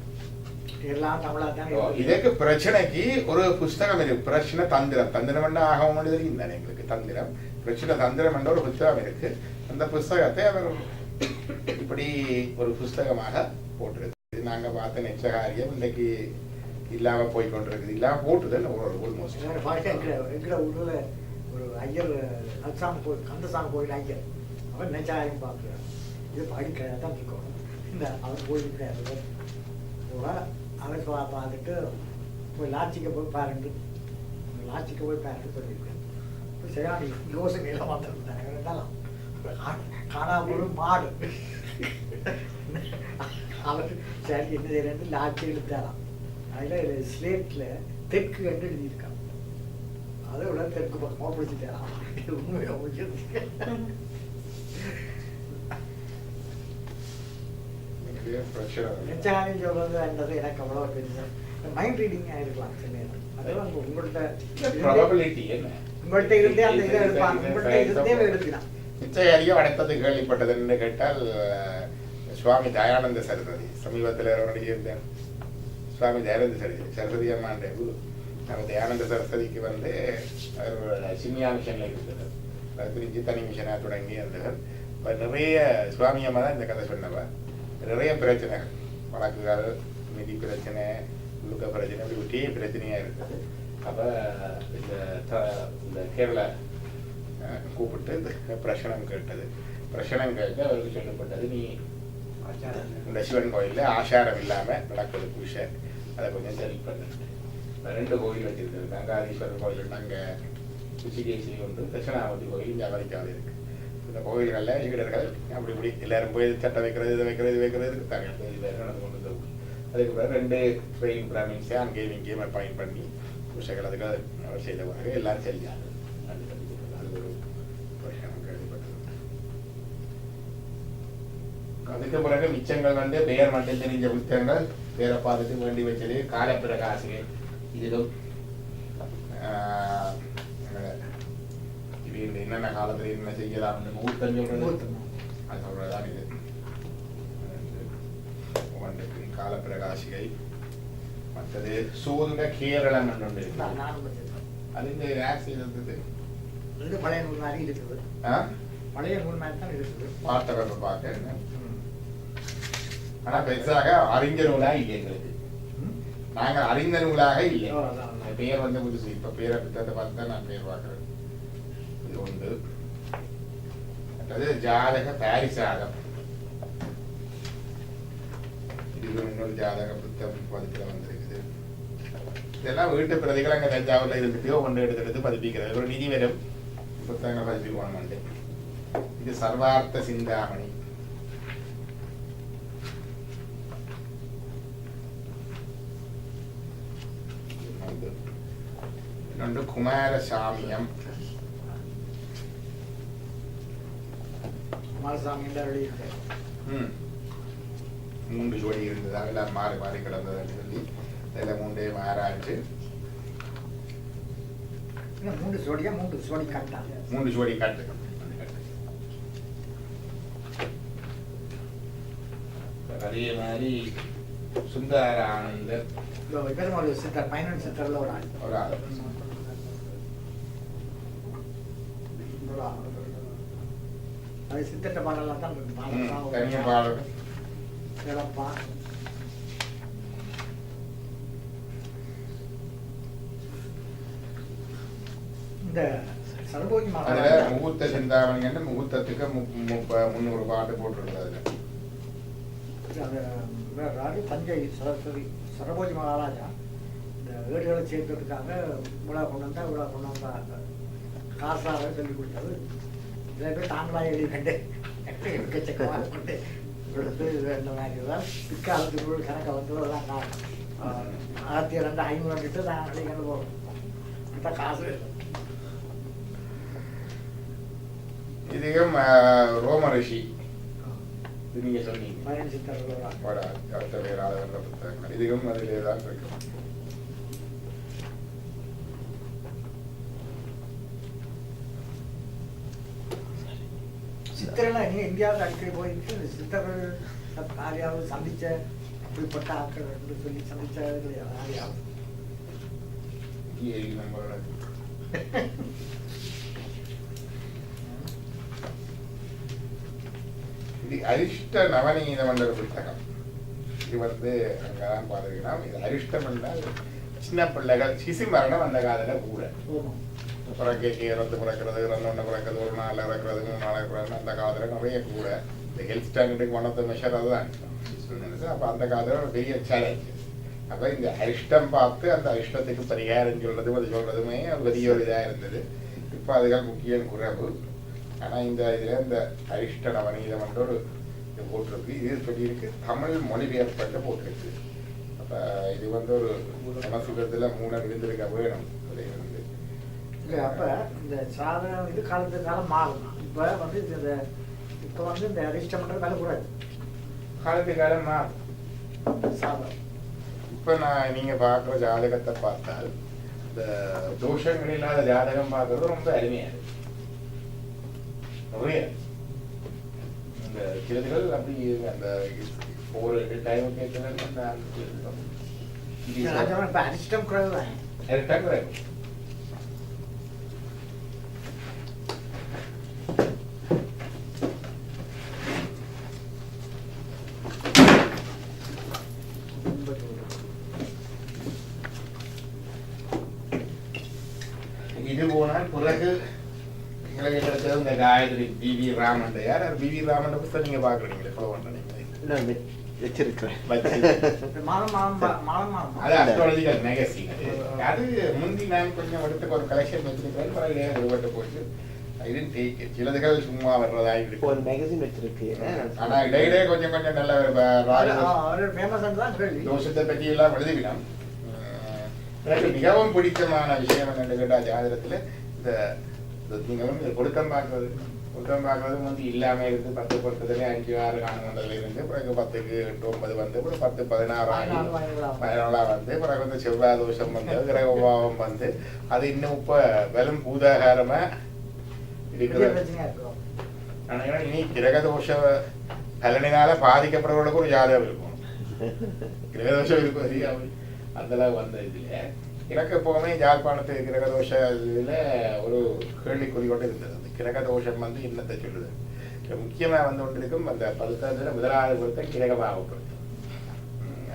இதுக்கு பிரச்சனைக்கு ஒரு புஸ்தகம் இருக்கு. பிரச்சனை தந்திரம். தந்திரம் ஆகவும் தானே எங்களுக்கு தந்திரம். பிரச்சனை தந்திரம் என்ற ஒரு புத்தகம் இருக்கு. அந்த புஸ்தகத்தை அவர் இப்படி ஒரு புஸ்தகமாக போட்டிருக்கு. நாங்க பார்த்த நெச்சகாரியம் இன்னைக்கு இல்லாம போய்கொண்டிருக்குது. இல்லாம போட்டுதான் ஊர்ல ஒரு ஐயர் கந்தசாமி கோயில் ஐயர் அவர் நெச்சகாரியம் பார்க்கிறார். இது படிக்கிறதா தான் இருக்கணும். இந்த அவர் கோயிலுக்கு அவர் பார்த்துட்டு போய் லாட்சிக்கு போய் பாருங்க சொல்லியிருக்கேன். சரியான யோசனையெல்லாம் வந்துருந்தாங்க. காணாமல் மாடு அவர் சரி என்ன செய்யறது லாட்சி எழுத்தாராம் அதில் ஸ்லேட்டில் தெற்கு கண்டு எழுதியிருக்கான் அதை விட தெற்கு பக்கமாக பிடிச்சிட்டாராம் உண்மையாக முடிஞ்சது நிச்சயம் சொல்றது என்றது எனக்கு அவ்வளோ தெரியும் மைண்ட் ரீடிங் ஆயிருக்கலாம் சில நேரம் அதுவும் உங்கள்கிட்ட உங்கள்கிட்ட இருந்தே அந்த இதை எடுப்பாங்க உங்கள்கிட்ட இருந்தே எடுத்துக்கலாம் நிச்சயம் அடுத்தது கேள்விப்பட்டதுன்னு கேட்டால் சுவாமி தயானந்த சரஸ்வதி சமீபத்தில் இருந்தேன் சுவாமி தயானந்த சரஸ்வதி அம்மாண்ட குரு நம்ம தயானந்த சரஸ்வதிக்கு வந்து சின்னியா மிஷனில் இருந்தது அது பிரிஞ்சு தனி மிஷனாக தொடங்கி இருந்தவர் நிறைய சுவாமி அம்மா தான் இந்த கதை சொன்னவா நிறைய பிரச்சனைகள் வழக்குகள் நிதி பிரச்சனை உழுக்க பிரச்சனை அப்படி ஒட்டியே பிரச்சனையாக இருக்குது அப்போ இந்த கேரளா கூப்பிட்டு பிரச்சனம் கேட்டது பிரச்சனம் கேட்டு அவருக்கு சொல்லப்பட்டது நீ இந்த சிவன் கோயிலில் ஆசாரம் இல்லாமல் நடக்கிறதுக்கு விஷயம் அதை கொஞ்சம் சரி பண்ணிட்டு 2 கோயில் வச்சிருக்கிறது கங்காதீஸ்வரர் கோயில் நாங்கள் ரிஷிகேசி ஒன்று தட்சிணாமூர்த்தி கோயில் இங்கே அமெரிக்காவில் இருக்குது இந்த கோயில்களில் ஈடர்கள் அப்படி இப்படி எல்லாரும் போய் சட்டை வைக்கிறது இதை வைக்கிறது இது வைக்கிறது தாங்க இது நடந்து கொண்டு வந்து அதுக்கு பிறகு 2 ட்ரெயின் பிராமின்ஸை அங்கேயும் இங்கேயும் அப்பாயின் பண்ணி விஷயங்கள் அதுக்கு அவர் செய்த பிறகு எல்லாம் செஞ்சாங்க அது ஒரு விஷயம் கேள்விப்பட்டது அதுக்கு பிறகு மிச்சங்கள் வந்து பெயர் மட்டும் தெரிஞ்ச புத்தகங்கள் பேரை பார்த்துட்டு வேண்டி வச்சது காலப்பிரகாசிகள் இதிலும் இது என்னென்ன காலத்தில் என்ன செய்யலாம் முகூர்த்தம் சொல்றது அது சொல்றதுதான் இது ஒன்றுக்கு காலப்பிரகாசிகை மற்றது சூழ்ந்த கேரளம் என்று அது இந்த யார் செய்தது பழைய நூல் மாதிரி இருக்குது பழைய நூல் மாதிரி தான் இருக்குது பார்த்தவரை பார்க்க ஆனா பெருசாக அறிஞ்ச நூலா இல்லை எங்களுக்கு நாங்க அறிந்த நூலாக இல்லை பேர் வந்து புதுசு இப்ப பேரை புத்தகத்தை பார்த்து தான் நான் பேர் பார்க்கிறேன் இது உண்டு மற்றது ஜாதக பாரிசாதம் இது இன்னொரு ஜாதக புத்தகம் பதிப்பில் வந்திருக்குது இதெல்லாம் வீட்டு பிரதிகள் அங்க தஞ்சாவூர்ல இருந்துட்டோ ஒன்று எடுத்து பதிப்பிக்கிறது ஒரு நிதி வரும் புத்தகங்களை பதிப்பிக்கணும். இது சர்வார்த்த சிந்தாமணி. இன்னொன்று குமாரசாமியம். மூன்று ஜோடி இருந்தது, அதெல்லாம் மாறி மாறி கிடந்ததுன்னு சொல்லி அதில் மூன்றே மாறாச்சு. மூன்று ஜோடியா மூன்று ஜோடி கட்டா? மூன்று ஜோடி கட்டு. அதே மாதிரி சுந்தர ஆனந்தர் ஒரு சித்தர், பைனன் சித்தர்ல ஒரு ஆள். ஒரு ஆள். அது சித்தட்ட பாடலாம் தான் தனிய பாடல். சிறப்பா இந்த சரபோஜி அதில் முகூர்த்த சிந்தாமணி என்று முகூர்த்தத்துக்கு 300 பாட்டு போட்டிருக்கிறது. அதில் தஞ்சை சரஸ்வதி சரபோஜி மகாராஜா இந்த ஏடுகளை சேர்க்கறதுக்காக இவ்வளோ கொண்டு வந்தா காசாக சொல்லிக் கொடுத்தது. சில பேர் தாங்களாக எழுதி கண்டு எக்கச்சக்கமாக கொண்டு கொடுத்து இந்த மாதிரி தான் பிற்காலத்துக்கு கணக்கை வந்து அதெல்லாம் 1200 கிட்ட தான் கண்டு போகும் காசு. இதுவும் ரோம ரிஷி நீங்க சொன்னீங்க, அடுத்த வேறாத புத்தகங்கள் இதுவும் அதிலே தான் இருக்கும். சித்தரெல்லாம் நீங்க இந்தியாவுக்கு அடிக்கடி போயிட்டு சித்தர்கள் யாரையாவது சந்திச்ச அப்படிப்பட்ட ஆட்கள் என்று சொல்லி சந்திச்ச யாரையாவது நம்மளோட இது அரிஷ்ட நவநீதம் என்ற புத்தகம். இது வந்து அங்கதான் பாத்துக்கலாம். இது அரிஷ்டம் என்றால் சின்ன பிள்ளைகள் சிசு மரணம் அந்த காலத்துல கூட பிறக்கைக்கு இறந்து பிறக்கிறது, இறந்தொன்னு பிறக்கிறது, ஒரு நாள் இறக்குறது, 3 நாள் இறக்குறது, அந்த காலத்துல நிறைய கூட இந்த ஹெல்த் ஸ்டாண்டர்டுக்கு ஒன் ஆஃப் த மெஷர் அதுதான். அப்போ அந்த காலத்துல ஒரு பெரிய சேலஞ்ச். அப்போ இந்த அரிஷ்டம் பார்த்து அந்த அரிஷ்டத்துக்கு பரிகாரம் சொல்றதும் அது சொல்றதுமே அது பெரிய ஒரு இதாக இருந்தது. இப்போ அதுகள் முக்கிய குறைவு. ஆனால் இந்த இதில் இந்த அரிஷ்ட நவநீதம் என்ற ஒரு இது போட்டிருக்கு. இது சொல்லியிருக்கு தமிழ் மொழிபெயர்ப்பட்டு போட்டிருக்கு. அப்போ இது ஒரு சமஸ்கிருதத்தில் மூலம் இருந்திருக்க வேணும். அதை இல்லை அப்போ இந்த சாதனம் இது காலத்துக்கு காலம் மாறும். இப்போ இந்த இப்போ இந்த அரிஷ்டம்ன்றது விலை கூடாது, காலத்துக்கு காலம் மாறும். சாதனம் இப்போ நீங்கள் பார்க்குற ஜாதகத்தை பார்த்தால் இந்த தோஷங்கள் இல்லாத ஜாதகம் பார்க்கறது ரொம்ப அருமையாக இருக்கு. நிறைய இந்த சிலதுகள் அப்படி அந்த ஒரு டைமுக்கு இப்போ அரிஷ்டம் குறைவு தான். இது போனால் பிறகு எங்களுக்கு கிடைச்சது இந்த காயத்ரி பிவி ராமன். யார் பிவி ராமன் புத்தகம் நீங்க பாக்குறீங்களே ஃபாலோ பண்றீங்க வச்சிருக்கிறேன். அது அஸ்ட்ராலஜிக்கல் மேகசின். அது முந்தி நான் கொஞ்சம் எடுத்து ஒரு கலெக்ஷன் வச்சிருக்கிறேன். பிறகு ஒருவட்ட போட்டு இதுன்னு டேக் சிலதுகள் சும்மா வர்றதா இருக்கு. ஒரு மேகசின் வச்சிருக்கு. ஆனா இடையிலே கொஞ்சம் கொஞ்சம் நல்ல தோஷத்தை பற்றி எல்லாம் எழுதிவிடும். எனக்கு மிகவும் பிடித்தமான விஷயம் என்னென்னு கேட்டால் ஜாதகத்தில் இந்த நீங்களும் இந்த பொருத்தம் பார்க்கறது வந்து இல்லாமல் இருந்து 10 பொருத்தத்துலேயே 5 6 காணுமண்டல இருந்து பிறகு 10க்கு 8 9 வந்து பிறகு 10 16 ஆகி 14 வந்து பிறகு வந்து செவ்வாய் தோஷம் வந்து கிரகபாவம் வந்து அது இன்னும் இப்போ வெறும் பூதாகாரமாக இருக்கிறது. ஆனால் இனி கிரகதோஷ பலனினால பாதிக்கப்படுறவர்களுக்கு ஒரு ஜாதகம் இருக்கும். கிரகதோஷம் இருக்கும் அதிகம் அதெல்லாம் வந்த இதில் எனக்கு எப்போவுமே யாழ்ப்பாணத்து கிரகதோஷ இதில் ஒரு கேள்விக்குறி கொண்டு இருந்தது. அந்த கிரகதோஷம் வந்து என்னத்தை சொல்லுது முக்கியமாக வந்து ஒன்று இருக்கும். அந்த பருத்தத்தில் முதலாவது பொருத்தம் கிரகபாவ பொருத்தம்.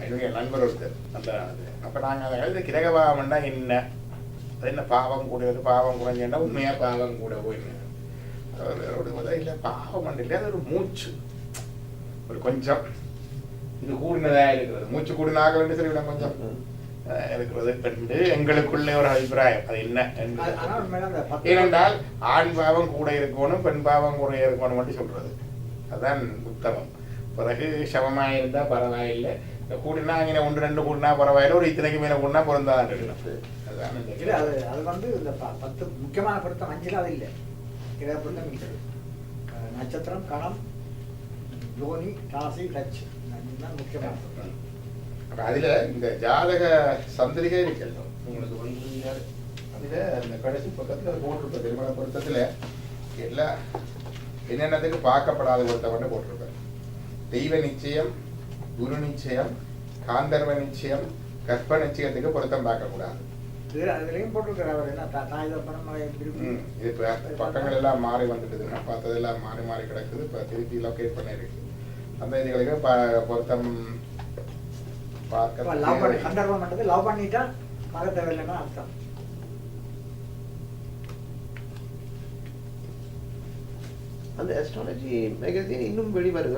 என்னுடைய நண்பர் ஒருத்தர் அந்த அப்போ நாங்கள் அதை எழுத கிரகபாவம்னா என்ன, அது என்ன பாவம் கூடுவது பாவம் குறைஞ்சா உண்மையாக பாவம் கூட போயிடுங்க. இல்லை பாவம் இல்லை, அது ஒரு மூச்சு ஒரு கொஞ்சம் இது கூடினதாக இருக்கிறது. மூச்சு கூடினாக சொல்லிவிட கொஞ்சம் இருக்கிறது என்று எங்களுக்குள்ளே ஒரு அபிப்பிராயம். அது என்ன ஏனென்றால் ஆண் பாவம் கூட இருக்கணும் பெண் பாவம் கூட இருக்கணும் மட்டும் சொல்றது அதுதான் உத்தமம். பிறகு சமமாக இருந்தா பரவாயில்லை, கூடினா இங்கே 1 2 கூடினா பரவாயில்லை, ஒரு இத்தனைக்கு மேலே கூடினா பிறந்தான். அதுதான் அது இந்த 10 முக்கியமான பொருத்தம் 5 அது இல்லை. பொருத்தம் இல்லை. நட்சத்திரம் கணம் யோனி ராசி லட்சு முக்கியமான. அப்போ அதில் இந்த ஜாதக சந்திரிகை இருக்கிறது உங்களுக்கு வந்து அதில் அந்த கடைசி பக்கத்தில் அது போட்டிருப்பேன். திருமண பொருத்தத்தில் எல்லா என்னென்னத்துக்கு பார்க்கப்படாத பொருத்தம் போட்டிருப்பேன். தெய்வ நிச்சயம், குரு நிச்சயம், காந்தர்வ நிச்சயம், கற்ப நிச்சயத்துக்கு பொருத்தம் பார்க்கக்கூடாது. இதுலையும் போட்டிருக்கிறார். இது பக்கங்கள் எல்லாம் மாறி வந்துட்டுதுன்னா பார்த்ததெல்லாம் மாறி மாறி கிடக்குது. இப்போ திருப்பி லொக்கேட் பண்ணிருக்கு. அந்த இதுகளுக்கு பொருத்தம் பார்க்க கந்தர்வம் பண்றது லவ் பண்ணிட்டா பார்க்க தேவையில்லைன்னா அர்த்தம். அந்த அஸ்ட்ராலஜி மேகசின் இன்னும் வெளிவருது.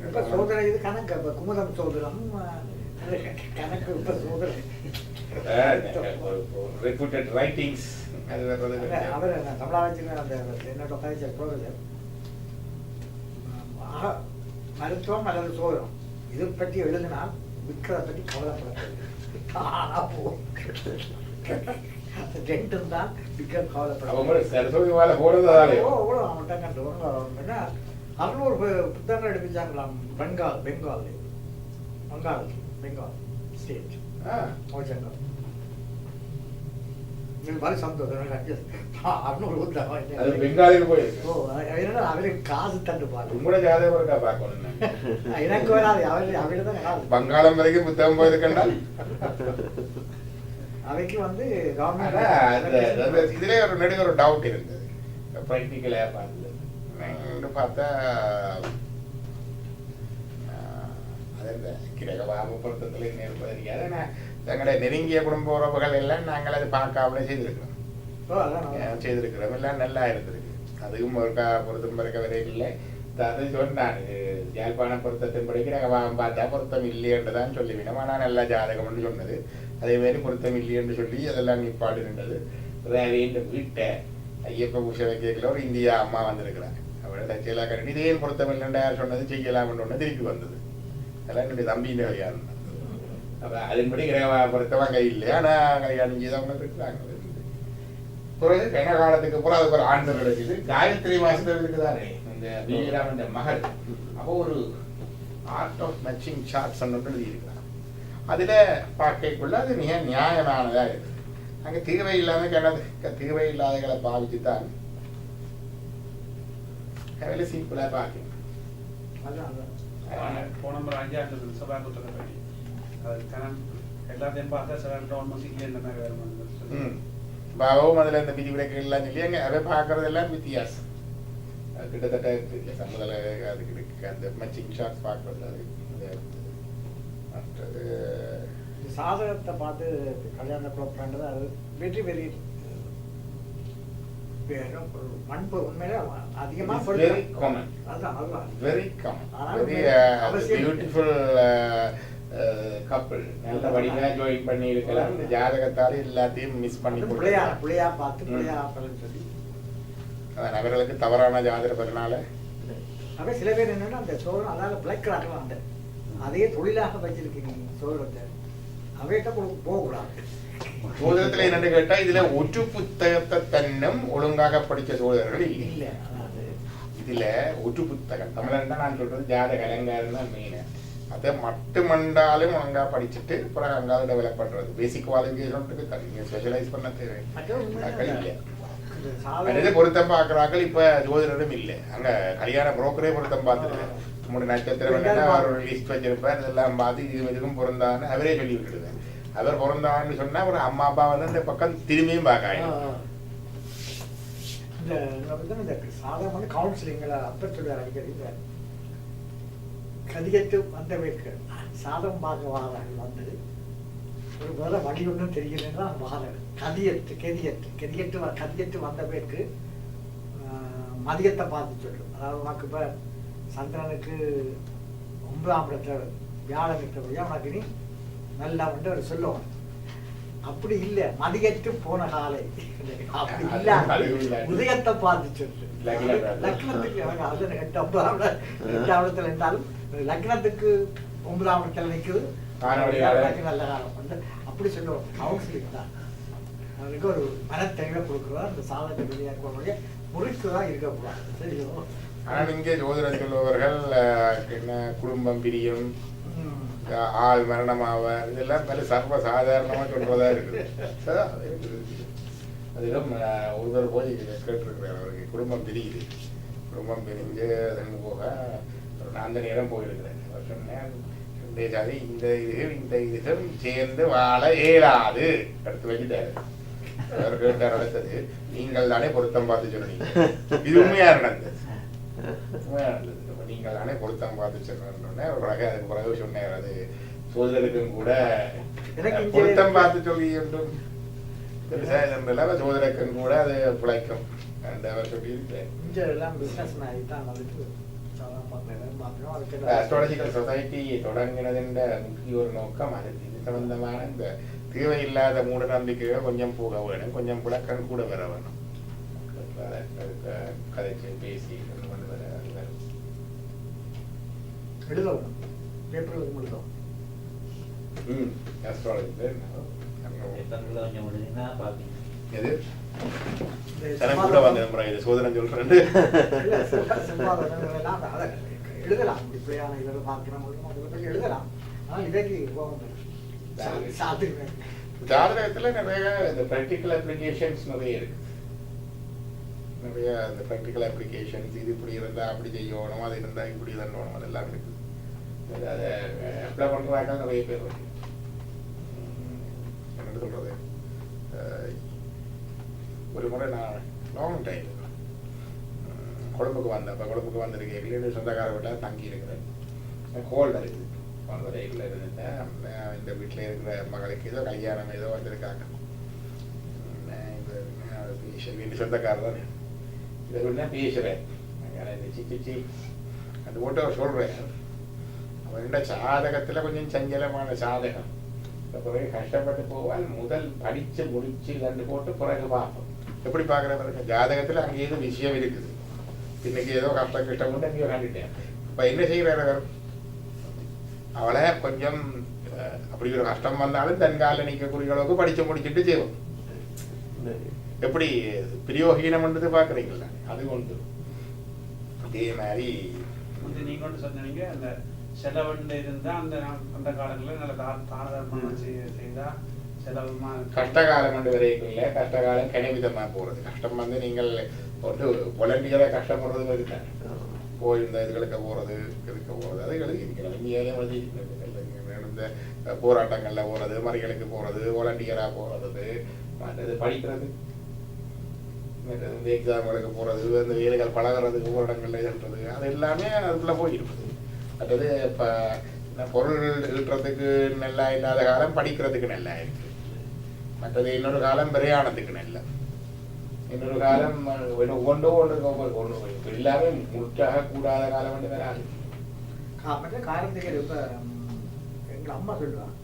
இப்ப சோதனை இது கணக்கு. இப்ப குமுதம் சோதனம் கணக்கு. இப்ப சோதனை அவர் தமிழாட்சி அந்த என்னோட கழிச்ச ப்ரொஃபஸர் மருத்துவம் அல்லது சோதனம் இது பற்றி எழுதினால் விற்கிறத பற்றி கவலைப்படப்படுது. ரெண்டும் தான் விற்கிற கவலைப்பட 600 புத்தகங்கள் எடுப்பிச்சாங்களாம். பெங்கால் ஸ்டேட் ஓச்சங்கால். காசு தண்டு எனக்கு வராது. பங்காளம் வரைக்கும் புத்தகம் போயிருக்கா. அவைக்கு வந்து இதுல ஒரு நடுவே ஒரு டவுட் இருந்தது. பிராக்டிக்கலா பார்த்தது பார்த்தா அது கிரகபாவ பொருத்தத்துல என்ன இருப்பது தெரியாது. தங்களுடைய நெருங்கிய குடும்ப உறவுகள் எல்லாம் நாங்கள் அதை பார்க்காமலே செய்திருக்கிறோம். எல்லாம் நல்லா இருந்திருக்கு. அதுவும் ஒரு பொருத்தம் பிறக்க வரை இல்லை. அது சொன்னான் யாழ்ப்பாண பொருத்தத்தின் படி கிரகபாவம் பார்த்தா பொருத்தம் இல்லையென்றுதான் சொல்லிவிடும். ஆனால் நல்லா ஜாதகம்னு சொன்னது. அதே மாதிரி பொருத்தம் இல்லையென்று சொல்லி அதெல்லாம் நிப்பாடு இருந்தது. ரேவின்ற வீட்டை ஐயப்ப பூஷை வைக்கல ஒரு இந்தியா அம்மா வந்திருக்கிறாங்க. அவளை தச்சையெல்லாம் கட்டி இதே பொருத்தமில்லை யார் சொன்னது செய்யலாம்னு ஒன்று திருப்பி வந்தது. அதெல்லாம் என்னுடைய தம்பியின் கல்யாணம். அப்போ அதன்படி கிரக பொருத்தம் அங்கே இல்லை. ஆனால் கல்யாணம் செய்தவங்க இருக்கிறாங்க. பிறகு கன காலத்துக்கு அப்புறம் அதுக்கு ஒரு ஆண்டு கிடைச்சிது. காயத்ரி மாசத்துல இருக்குதானே இந்த விஜயராமன் மகள். அப்போ ஒரு ஆர்ட் ஆஃப் மேட்சிங் சார்ட்ஸ் எழுதியிருக்கிறாங்க. அதில் பார்க்கக்குள்ள அது மிக நியாயமானதாக இருக்குது. அங்கே தீர்வை இல்லாத தீர்வை இல்லாதகளை பாவிச்சு தான் வேலை சிம்பிளாக பார்க்கணும். போன முறை 5 சபா குற்றப்படி அது கணம் எல்லாத்தையும் பார்த்தா சில ஆல்மோஸ்ட் இல்லை என்ன வேறு பாவவும் அதில் இந்த விதி விலக்குகள்லாம் சொல்லி அங்கே அதை பார்க்கறதெல்லாம் வித்தியாசம். அது கிட்டத்தட்ட சமுதல அதுக்கு இருக்கு. அந்த மேட்சிங் ஷாட்ஸ் பார்க்கறது அது மற்றது சாதகத்தை பார்த்து கல்யாண குழப்பம்ன்றது அது வெற்றி வெறி மண்பு உண்மையில அதிகமாக வெரி காமன். அதுதான் அதுதான் very common. Very beautiful couple. நல்ல வடிவா ஜாயின் பண்ணி இருக்கலாம். இந்த ஜாதகத்தால எல்லாத்தையும் மிஸ் பண்ணி புள்ளையா பார்த்து புள்ளையா சொல்லி அதான் அவர்களுக்கு தவறான ஜாதக பலனால அப்ப சில பேர் என்னன்னா அந்த சோழம் அதாவது பிளாக் ராட்டம் அந்த அதையே தொழிலாக வச்சிருக்கீங்க சோழத்தை அவையிட்ட போகக்கூடாது. சோதனத்துல என்னன்னு கேட்டா இதுல ஒற்று புத்தகத்தை தன்னும் ஒழுங்காக படிச்ச சோதரர்கள் இல்லை. இதுல ஒற்று புத்தகம் தமிழன் நான் சொல்றது ஜாதக அலங்காரம் தான் மெயின். அதை மட்டுமண்டாலும் ஒழுங்கா படிச்சுட்டு அப்புறம் அங்காவது டெவலப் பண்றது. பேசிக் குவாலிஃபிகேஷனுக்கு தனியாக ஸ்பெஷலைஸ் பண்ண தேவை இல்லை. பொருத்தம் பார்க்குறாக்கள் இப்ப ஜோதிடரும் இல்லை. அங்க கல்யாண புரோக்கரே பொருத்தம் பார்த்துருக்கேன். 3 நட்சத்திரம் ஒரு லிஸ்ட் வச்சிருப்பார். இதெல்லாம் பார்த்து இதுக்கும் பொருந்தான்னு அவரே சொல்லி விட்டுடுவேன். அவர் பிறந்தான்னு சொன்னா ஒரு அம்மா அப்பா வந்து அந்த பக்கம் திரும்பியும் பார்க்க சாதாரண கவுன்சிலிங்களை அப்ப சொல்லுவார் அடிக்கடி கதிகட்டு வந்தவைக்கு சாதம் பார்க்க வாரார்கள் வந்து ஒரு வேலை வழி ஒன்றும் தெரியலன்னா வாரல் கதியட்டு வந்தவைக்கு மதியத்தை பார்த்து சொல்லும். அதாவது உனக்கு இப்ப சந்திரனுக்கு 9ஆம் இடத்துல வியாழன் இருக்கிறபடியா உனக்கு நீ நல்லா வந்து அவர் சொல்லுவாங்க. அப்படி இல்லை மதியத்து போன காலை அப்படி இல்ல உதயத்தை பார்த்து சொல்லு. லக்னத்துக்கு எனக்கு அது 8ஆம் இடத்துல இருந்தாலும் லக்னத்துக்கு 9ஆம் இடத்துல நிற்குது நல்ல காலம் வந்து அப்படி சொல்லுவோம். கவுன்சிலிங் தான் அவருக்கு ஒரு மனத்தெளிவை கொடுக்குறதா அந்த சாதனை வெளியாக்குவதோடைய முறிக்குதான் இருக்கக்கூடாது. சரியோ? ஆனால் இங்கே ஜோதிடம் சொல்பவர்கள் என்ன குடும்பம் பிரியும், ஆள் மரணமாவார், இதெல்லாம் பல சர்வ சாதாரணமாக சொல்றதா இருக்குது. அதிலும் ஒருவர் போய் கேட்டிருக்கிறார். அவருக்கு குடும்பம் பிரியுது. குடும்பம் பிரிஞ்சு அதன் போக அந்த நேரம் போயிருக்கிறேன். அவர் சொன்னேன் ஜாதி இந்த இதுகள் சேர்ந்து வாழ இயலாது எடுத்து வச்சுட்டாரு. அவர் கேட்டார் அடுத்தது, நீங்கள் தானே பொருத்தம் பார்த்து சொன்னீங்க. இது உண்மையா நடந்தது. உண்மையா நடந்தது. நீங்கள் தானே பொருத்தம் பார்த்து சொன்னோன்னே அவருக்கு அதுக்கு பிறகு சொன்னார். அது சோதரருக்கும் கூட பொருத்தம் பார்த்து சொல்லி என்றும் பெருசா இருந்தல சோதரருக்கும் கூட அது பிழைக்கும் என்று அவர் சொல்லியிருக்கிறார். அஸ்ட்ராலஜிக்கல் சொசைட்டி தொடங்கினதுன்ற முக்கிய ஒரு நோக்கம் அது. இது சம்பந்தமான இந்த தேவையில்லாத மூட நம்பிக்கைகள் கொஞ்சம் போக வேணும், கொஞ்சம் விளக்கம் கூட வர வேணும். கதைச்சு பேசி எழுதவும் பேப்பர்களுக்கு எழுதவும் அஸ்ட்ராலஜி எது கூட வந்து சோதனை சொல்றேன் எழுதலாம். இப்படியான இதை பார்க்கணும் எழுதலாம். ஆனால் இதைக்கு ஜாதகத்துல நிறைய இந்த ப்ராக்டிக்கல் அப்ளிகேஷன்ஸ் நிறைய இருக்கு. நிறைய இந்த ப்ராக்டிக்கல் அப்ளிகேஷன்ஸ், இது இப்படி இருந்தா அப்படி செய்யணும், அது இருந்தா இப்படி தரணும், அதெல்லாம் இருக்கு. அதை அப்ளை பண்றாங்க நிறைய பேர். என்ன சொல்றது, ஒரு முறை நான் லாங் டைம் கொழும்புக்கு வந்தேன். அப்போ கொழும்புக்கு வந்திருக்கேன். சொந்தக்கார வீட்டில் தங்கி இருக்கிறேன். ஹோல்டர் இருக்குது. அந்த ரயிலில் இருந்துட்டேன். இந்த வீட்டில் இருக்கிற மகளுக்கு ஏதோ கல்யாணம் ஏதோ வந்திருக்காங்க. வீட்டு சொந்தக்காரர் தான். இதை விட பேசுகிறேன். சிச்சி அந்த ஓட்ட சொல்கிறேன். அவர்கிட்ட சாதகத்தில் கொஞ்சம் சஞ்சலமான சாதகம். பிறகு கஷ்டப்பட்டு போவால் முதல் படிச்சு முடிச்சு கண்டு போட்டு பிறகு பார்ப்போம். எப்படி பார்க்குற பிறகு ஜாதகத்தில் அங்கே ஏதோ விஷயம் இருக்குது, இன்னைக்கு ஏதோ கஷ்டம் கஷ்டம் அங்கேயோ கண்டுட்டேன். இப்போ என்ன செய்கிறார் அவளை கொஞ்சம் அப்படி ஒரு கஷ்டம் வந்தாலும் தன் காலில் நிற்கக்கூடிய அளவுக்கு படித்து முடிச்சுட்டு செய்வோம். எப்படி பிரியோகீனம்ன்றது பார்க்குறீங்களா, அது ஒன்று. அதே மாதிரி நீங்க ஒன்று சொன்னீங்க, அந்த செலவுண்டு இருந்தா அந்த அந்த காலங்களில் நல்ல தானதர்மம் செய்தா செலவுமா கஷ்டகாலம் கொண்டு வரைக்குள்ள கஷ்டகாலம் கணிவிதமாக போகிறது. கஷ்டம் வந்து நீங்கள் ஒன்று வாலண்டியராக கஷ்டப்படுறது இருக்காங்க, போய் இந்த இதுகளுக்கு போகிறது இதுக்கு போகிறது அதுகளுக்கு இருக்கிறாங்க. இங்கே இந்த போராட்டங்களில் போகிறது, மறிகளுக்கு போகிறது, வாலண்டியராக போகிறது, மற்றது படிக்கிறது, மற்றது இந்த எக்ஸாம்களுக்கு போகிறது, இந்த வேலைகள் பழகிறது, ஊரடங்களில் எழுதுறது, அது எல்லாமே அதுக்குள்ளே போயிருக்குது. மற்றது இப்போ பொருள் ஈட்டுறதுக்கு நல்லா இல்லாத காலம் படிக்கிறதுக்கு நல்லா இருக்கு. மற்றது இன்னொரு காலம் பிரயாணத்துக்கு நல்ல, இன்னொரு காலம் ஒவ்வொன்றோ ஒன்று எல்லாமே முற்றாக கூடாத காலம் வந்து வராது. மற்ற காலத்துக்கு இப்போ எங்கள் அம்மா சொல்லுவாங்க,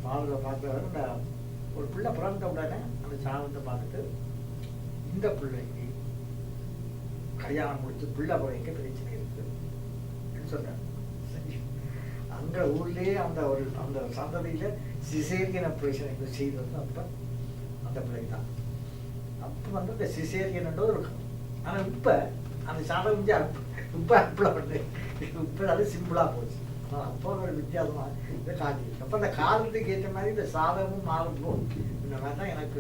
பாவத்தை பார்த்து ஒரு பிள்ளை பிறந்த உடனே அந்த சாதத்தை பார்த்துட்டு இந்த பிள்ளைக்கு கல்யாணம் முடிச்சு பிள்ளை பிள்ளைங்க பிரச்சனை இருக்குன்னு சொன்னாங்க. அங்கே ஊர்லேயே அந்த சந்ததியில் சிசேரியன் ஆப்ரேஷன் செய்தது அப்போ அந்த பிள்ளை தான். அப்போ வந்து அந்த சிசேரியன் இருக்கும். ஆனால் இப்போ அந்த சாதம் வந்து இப்போ அப்பெல்லாம் வந்து இப்போ அது சிம்பிளாக போச்சு. ஆனால் அப்போ ஒரு வித்தியாசமாக இதை காட்டியிருக்கு. அப்போ அந்த காலத்துக்கு ஏற்ற மாதிரி இந்த சாதமும் மாறும் இந்த மாதிரி தான் எனக்கு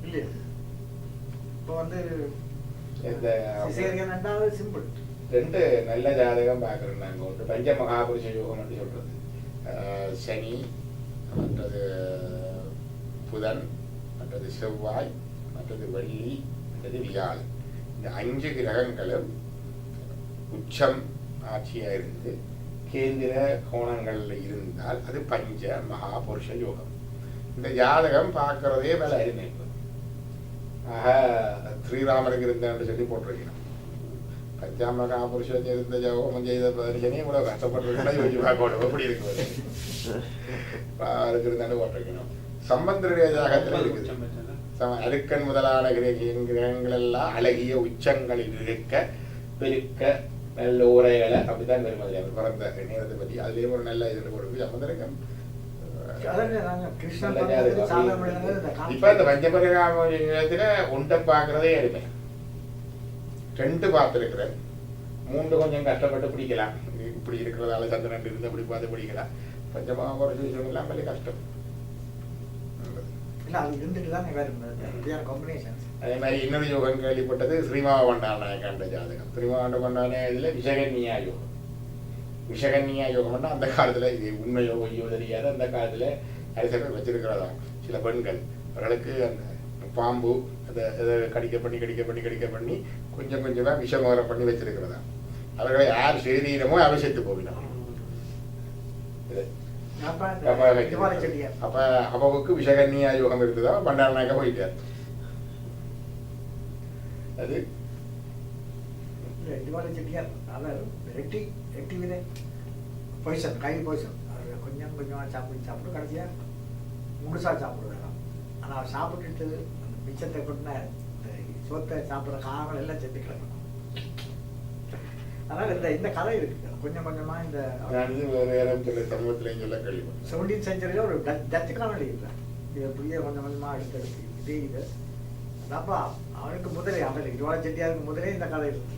இல்லையா. இப்போ வந்து சிசேரியன் ரெண்டாவது சிம்பிள். ரெண்டு நல்ல ஜாதகம் பார்க்குறோம் நாங்கள். ஒன்று பஞ்ச மகாபுருஷ யோகம் என்று சொல்கிறது, சனி, மற்றது புதன், மற்றது செவ்வாய், மற்றது வெள்ளி, மற்றது வியாழன். இந்த 5 கிரகங்களும் உச்சம் ஆட்சியாக இருந்து கேந்திர கோணங்களில் இருந்தால் அது பஞ்ச மகாபுருஷ யோகம். இந்த ஜாதகம் பார்க்கறதே வேலை அருமை. ஆக ஸ்ரீராமருக்கு இருந்தான்னு சொல்லி போட்டிருக்கணும். பஞ்சாமக புருஷன் இருந்த ஜோகம் செய்த மனுஷனே இவ்வளவு கஷ்டப்பட்டு யோசிச்சு பார்க்கணும் எப்படி இருக்குது இருந்தாண்டு போட்டிருக்கணும். சம்பந்தருடைய ஜாதகத்தில் இருக்குது அருக்கன் முதலான கிரகங்கள் எல்லாம் அழகிய உச்சங்களில் இருக்க பெருக்க நல்ல உரைகளை அப்படித்தான் பெருமதி அவர் பிறந்த நேரத்தை பற்றி அதுலேயும் ஒரு நல்ல இது கொடுக்கு சம்பந்தருக்கம். இப்ப இந்த பஞ்சபரிகாமத்துல ஒன்றை பார்க்கறதே அருமை. 2 பார்த்துருக்கிறேன், 3 கொஞ்சம் கஷ்டப்பட்டு பிடிக்கலாம். இப்படி இருக்கிறதால சந்திரன் இருந்து அப்படி பார்த்து பிடிக்கலாம். பஞ்சமாக ஒரு விஷயம் எல்லாம் വലിയ கஷ்டம். அதே மாதிரி இன்னொரு யோகம் கேள்விப்பட்டது ஸ்ரீமாவ பண்டாரநாயக்காண்ட ஜாதகம். ஸ்ரீமாவண்ட பண்டாரநாயகத்துல விஷகன்யா யோகம். விஷகன்யா யோகம் அந்த காலத்துல இது உண்மையோ பொய்யோ தெரியாது. அந்த காலத்துல அரசர்கள் வச்சிருக்கிறதா சில பெண்கள் அவர்களுக்கு அந்த பாம்பு அதை கடிக்க பண்ணி கொஞ்சம் கொஞ்சமா விஷமோரம் பண்ணி வச்சிருக்கிறதா. அவர்களை யார் செய்தீரமோ அவை செத்து போவினோம். அப்ப அப்பாவுக்கு விஷகன்யா யோகம் இருக்குதா, பண்டாரநாயக்க போயிட்டார். அது பொய்சன் கை பொய்சன் கொஞ்சம் கொஞ்சமாக சாப்பிட்டு கடைசியாக முழுசா சாப்பிடுவேன். ஆனால் சாப்பிட்டுட்டு மிச்சத்தை கொண்ட சோத்தை சாப்பிட்ற காரணங்கள் எல்லாம் செத்து கிடக்கணும். அதனால் இந்த கதை இருக்கு கொஞ்சம் கொஞ்சமாக. இந்த 17th century ஒரு டச்சு காணொலி இல்லை, இதை புரிய கொஞ்சம் கொஞ்சமாக எடுத்து இதே இது அதாப்பா அவனுக்கு முதலே அவன் இடுவாள செட்டியாருக்கு முதலே இந்த கதை இருக்கு.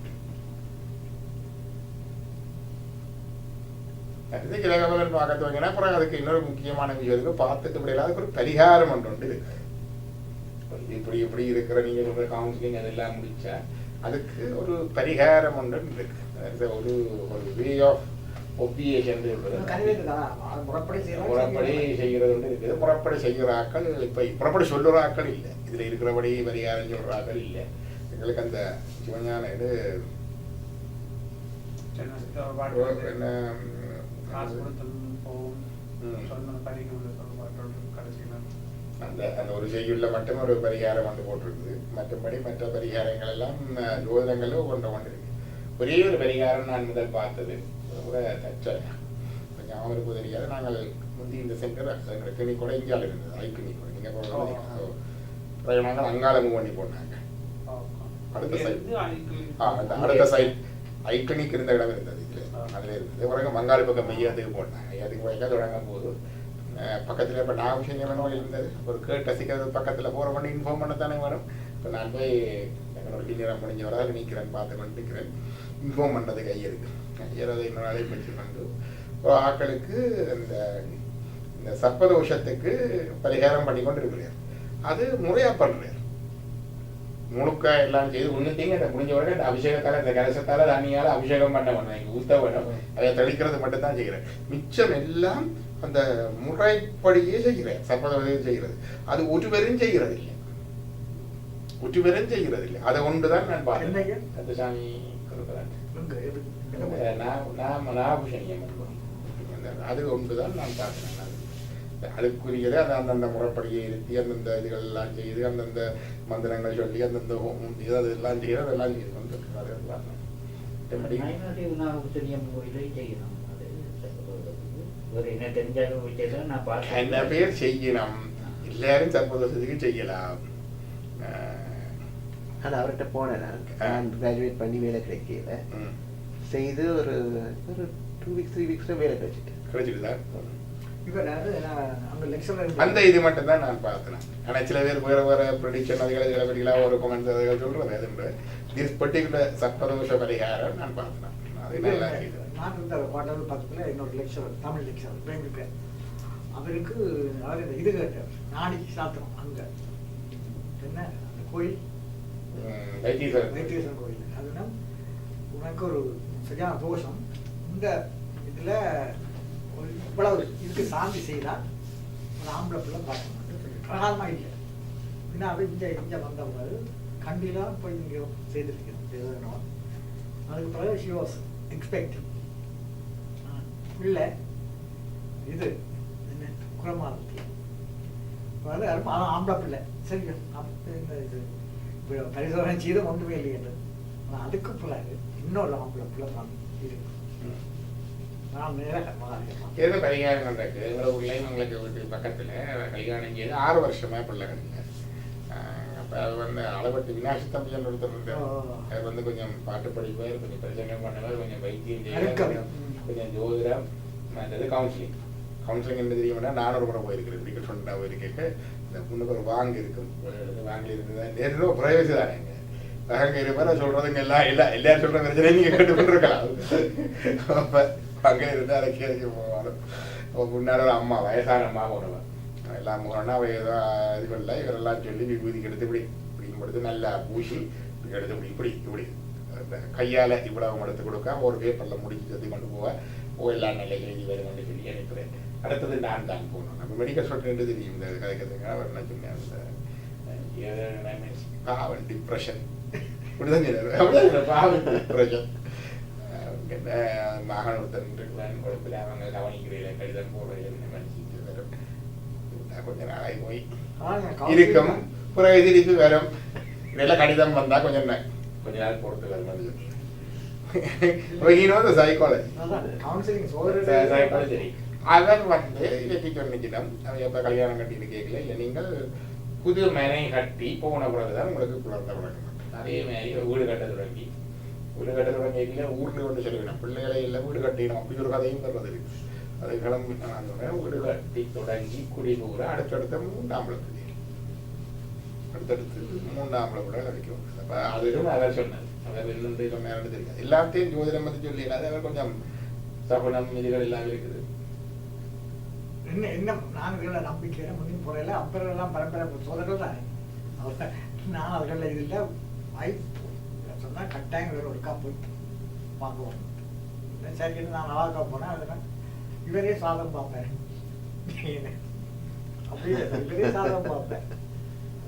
கிரகபலன் பார்க்க துவங்கினா அப்புறம் அதுக்கு இன்னொரு முக்கியமான விஷயம் இருக்கு. பார்த்துட்டு முடியல அதுக்கு ஒரு பரிகாரம் ஒன்று இருக்கு. இப்படி இப்படி இருக்கிற நீங்க சொல்ற கவுன்சிலிங் அதெல்லாம் முடிச்சா அதுக்கு ஒரு பரிகாரம் ஒன்று இருக்கு. ஒரு வே ஆஃப் ஒப்பியேஷன் முறைப்படி செய்கிறது ஒன்று இருக்குது. முறைப்படி செய்கிற ஆக்கள் இப்ப முறைப்படி சொல்லுற ஆக்கள் இல்லை. இதுல இருக்கிறபடி பரிகாரம் சொல்ற ஆக்கள் இல்லை. எங்களுக்கு அந்த சிவஞான இது என்ன அந்த அந்த ஒரு செய்யுள்ள மட்டும் ஒரு பரிகாரம் வந்து போட்டிருக்குது. மற்றபடி மற்ற பரிகாரங்கள் எல்லாம் ஜோதிடங்களும் கொண்டு இருக்கு. ஒரே ஒரு பரிகாரம் நான் முதல் பார்த்தது கூட தச்ச அவருக்கு தெரியாது. நாங்கள் முந்தி இந்த சென்டர் எங்கள் கிளினிக் கூட இந்தியாவில் இருந்தது, ஐ கிளினிக் கூட நீங்கள் போகிறது நாங்கள் அங்காள மூவ் பண்ணி போனாங்க. அடுத்த சைட் ஐ கிளினிக் இருந்த இடம் இருந்தது, இதில் அதில் இருந்தது. பிறகு மங்காளி பக்கம் மையத்துக்கு போட்டாங்க. மையத்துக்கு போய் தொடங்கும் போது பக்கத்தில் இப்போ நாகசேனியம்மன் கோயில் இருந்தது. ஒரு கேட்டு ரசிக்கிறது பக்கத்தில் போகிற பண்ணி இன்ஃபார்ம் பண்ண தானே வரும். இப்போ நான் போய் என்னோட டின்னரம் முடிஞ்ச வர நிற்கிறேன், பார்த்து கொண்டு நிற்கிறேன். இன்ஃபார்ம் பண்ணது கையெழுக்கு கையெழுதை இன்னொரு அழைப்பு வச்சு கொண்டு ஆக்களுக்கு இந்த சர்ப்பதோஷத்துக்கு பரிகாரம் பண்ணி கொண்டு இருக்கிறார். அது முறையாக பண்ணுறார். முழுக்க எல்லாம் செய்து ஒன்றுத்தையும் அந்த முடிஞ்ச உடனே அந்த அபிஷேகத்தால் இந்த கலசத்தால் தண்ணியால் அபிஷேகம் பண்ண வேணும், இங்கே ஊற்ற வேணும். அதை தெளிக்கிறது மட்டும்தான் செய்கிறேன். மிச்சம் எல்லாம் அந்த முறைப்படியே செய்கிறேன். சர்ப்பதோஷம் செய்கிறது அது ஒருவரும் செய்கிறது இல்லை, ஒருவரும் செய்கிறது இல்லை. அதை ஒன்று தான் நான் பார்த்தேன். அந்த சாமி அது ஒன்று தான் நான் பார்த்தேன். அதுக்குரியது அது அந்தந்த முறைப்படியை இருத்தி அந்தந்த இதுகள் எல்லாம் செய்து அந்தந்த மந்திரங்கள் சொல்லி அந்தந்த அது எல்லாம் செய்யறது அதெல்லாம் செய்து என்ன பேர் செய்யணும், எல்லாரும் சர்ப்பதோஷத்துக்கு செய்யலாம். ஆனால் அவர்கிட்ட போனேன், நான் கிராஜுவேட் பண்ணி வேலை கிடைக்கல, செய்து ஒரு 2 weeks 3 weeks வேலை கிடைச்சிட்டுதா. அந்த இது மட்டும் தான் நான் பார்த்தேன். ஆனால் சில பேர் வேற வேற ப்ரொடிக்ஷன் அதுகள் ஒரு கமெண்ட்ஸ் அதுகள் சொல்றது அது திஸ் பர்டிகுலர் சர்ப்பதோஷ பரிகாரம் நான் பார்த்தேன். அது நல்லா இருக்குது. நான் இருந்த குவார்டர் பக்கத்தில் இன்னொரு லெக்சரர், தமிழ் லெக்சரர் பேங்க்கு, அவருக்கு அவர் இந்த இது கேட்டார், நாளைக்கு சாத்திரம் அங்கே என்ன அந்த கோயில் வைத்தீஸ்வரன் கோயில். அதுனா உனக்கு ஒரு சரியான தோஷம், இந்த இதில் இவ்வளவு இதுக்கு சாந்தி செய்தால் ஒரு ஆம்பளை பிள்ளை பார்க்கணும் சொல்லி பிரகாரமாக இல்லை. ஏன்னா அது இங்கே வந்தவங்க கண்டிலாம் போய் இங்கே செய்திருக்கிறோம். அதுக்கு பிறகு ஷி வாஸ் எக்ஸ்பெக்டிங் பிள்ளை இது என்ன குரமாதத்தில் அது ஆம்பளை பிள்ளை. சரி இந்த இது பரிசோதனை செய்து ஒன்றுமே இல்லை என்று. ஆனால் அதுக்கு பிறகு இன்னொரு ஆம்பளை பிள்ளை தான் இருக்கு. எது பரிகாரம் பண்ணுறதுக்கு எங்களோட ஊர்லேயும் எங்களுக்கு வீட்டுக்கு பக்கத்தில் கல்யாணம் செய்து 6 வருஷமாக பிள்ளைகள் இல்லை. அப்போ அது வந்து அளவட்டு விநாயக தம்பியன் ஒருத்தர் இருந்தார். அது வந்து கொஞ்சம் பாட்டு படிப்பார், கொஞ்சம் பிரச்சனை பண்ணுவார், கொஞ்சம் வைத்தியம் செய்வார், கொஞ்சம் ஜோதிடம், மற்றது கவுன்சிலிங் என்ன தெரியுமா. நானும் ஒரு முறை போயிருக்கிறேன், இப்படி சொன்னா போயிருக்கேன். இந்த பொண்ணுக்கு ஒரு வாங்கி இருக்கும், வாங்கி இருந்தது நேரில் பிரைவசி தானே. எங்க அங்கே இருப்பார் சொல்கிறதுங்க எல்லாரும் சொல்கிற பிரச்சனை நீங்கள் கேட்டுக்கொண்டிருக்கலாம். அப்போ அங்கே இருந்து அதை கேட்க போவாலும் முன்னாடி ஒரு அம்மா, வயசான அம்மா போனவன் எல்லாம் போனோன்னா அவள் ஏதோ இது பண்ணல, இவரெல்லாம் சொல்லி விபூதிக்கு எடுத்து இப்படின்னு படுத்து நல்லா பூசி எடுத்து இப்படி கையால் இவ்வளவு எடுத்து கொடுக்க ஒரு பேப்பரில் முடிச்சு தத்தி கொண்டு போக எல்லாம் நல்ல எழுதி வரும்னு சொல்லி அனுப்புகிறேன். அடுத்தது நான் தான் போகணும். நம்ம மெடிக்கல் ஸ்டூடெண்ட் தெரியும் இந்த கதைக்கிறதுங்க. அவர் என்ன சொன்னேன், பாவன் டிப்ரெஷன் இப்படிதான் சொன்னார். பாவன் டிப்ரெஷன் மகன் ஒருத்தன் இருக்கிறான் குழப்பில், அவங்க கவனிக்கிறீங்களே கடிதம் போடுறீங்க மனுஷிட்டு வரும். கொஞ்ச நாளாகி போய் இருக்கும், பிறகு திருப்பி வரும். இதெல்லாம் கடிதம் வந்தால் கொஞ்சம் நாள் பொறுத்து வரும். சைக்காலஜி அவர் வந்து வெற்றிக்கு நிச்சயம் அவன் எப்போ கல்யாணம் கட்டிட்டு கேட்கல. இல்லை நீங்கள் புது மனை கட்டி போன பிறகுதான் உங்களுக்கு குழந்தை பிறக்கணும். அதே மாதிரி வீடு கட்ட தொடங்கி ஊரில் கொண்டு செல்வினோம், பிள்ளைகளை இல்லை வீடு கட்டினோம், அப்படி ஒரு கதையும் தர்றது இருக்கு. அதை கிளம்பி வீடு கட்டி தொடங்கி குடிபூர அடுத்தடுத்த 3ஆம் அடுத்தடுத்து 3ஆம் கூட கிடைக்கும். அப்போ அதுவும் அவர் சொன்னார். அவர் என்னென்று சொன்னார்னு தெரியாது. எல்லாத்தையும் ஜோதிடம் பற்றி சொல்லி அது அவர் கொஞ்சம் சகுனம் விதிகள் எல்லாம் இருக்குது. என்ன நாங்கள் நம்பிக்கையில முன்னும் போறையில அப்பறம் எல்லாம் பரம்பரை சோதர்கள் தானே. நான் அதுகளில் இதில் வாய்ப்பு சொன்னால் கட்டாயம் வேறு ஒருக்கா போயிட்டு வாங்குவோம். சரி நான் நல்லாக்கா போனேன், அதனால் இவரே சாதம் பார்ப்பேன். அப்படியே இவரே சாதம் பார்ப்பேன்.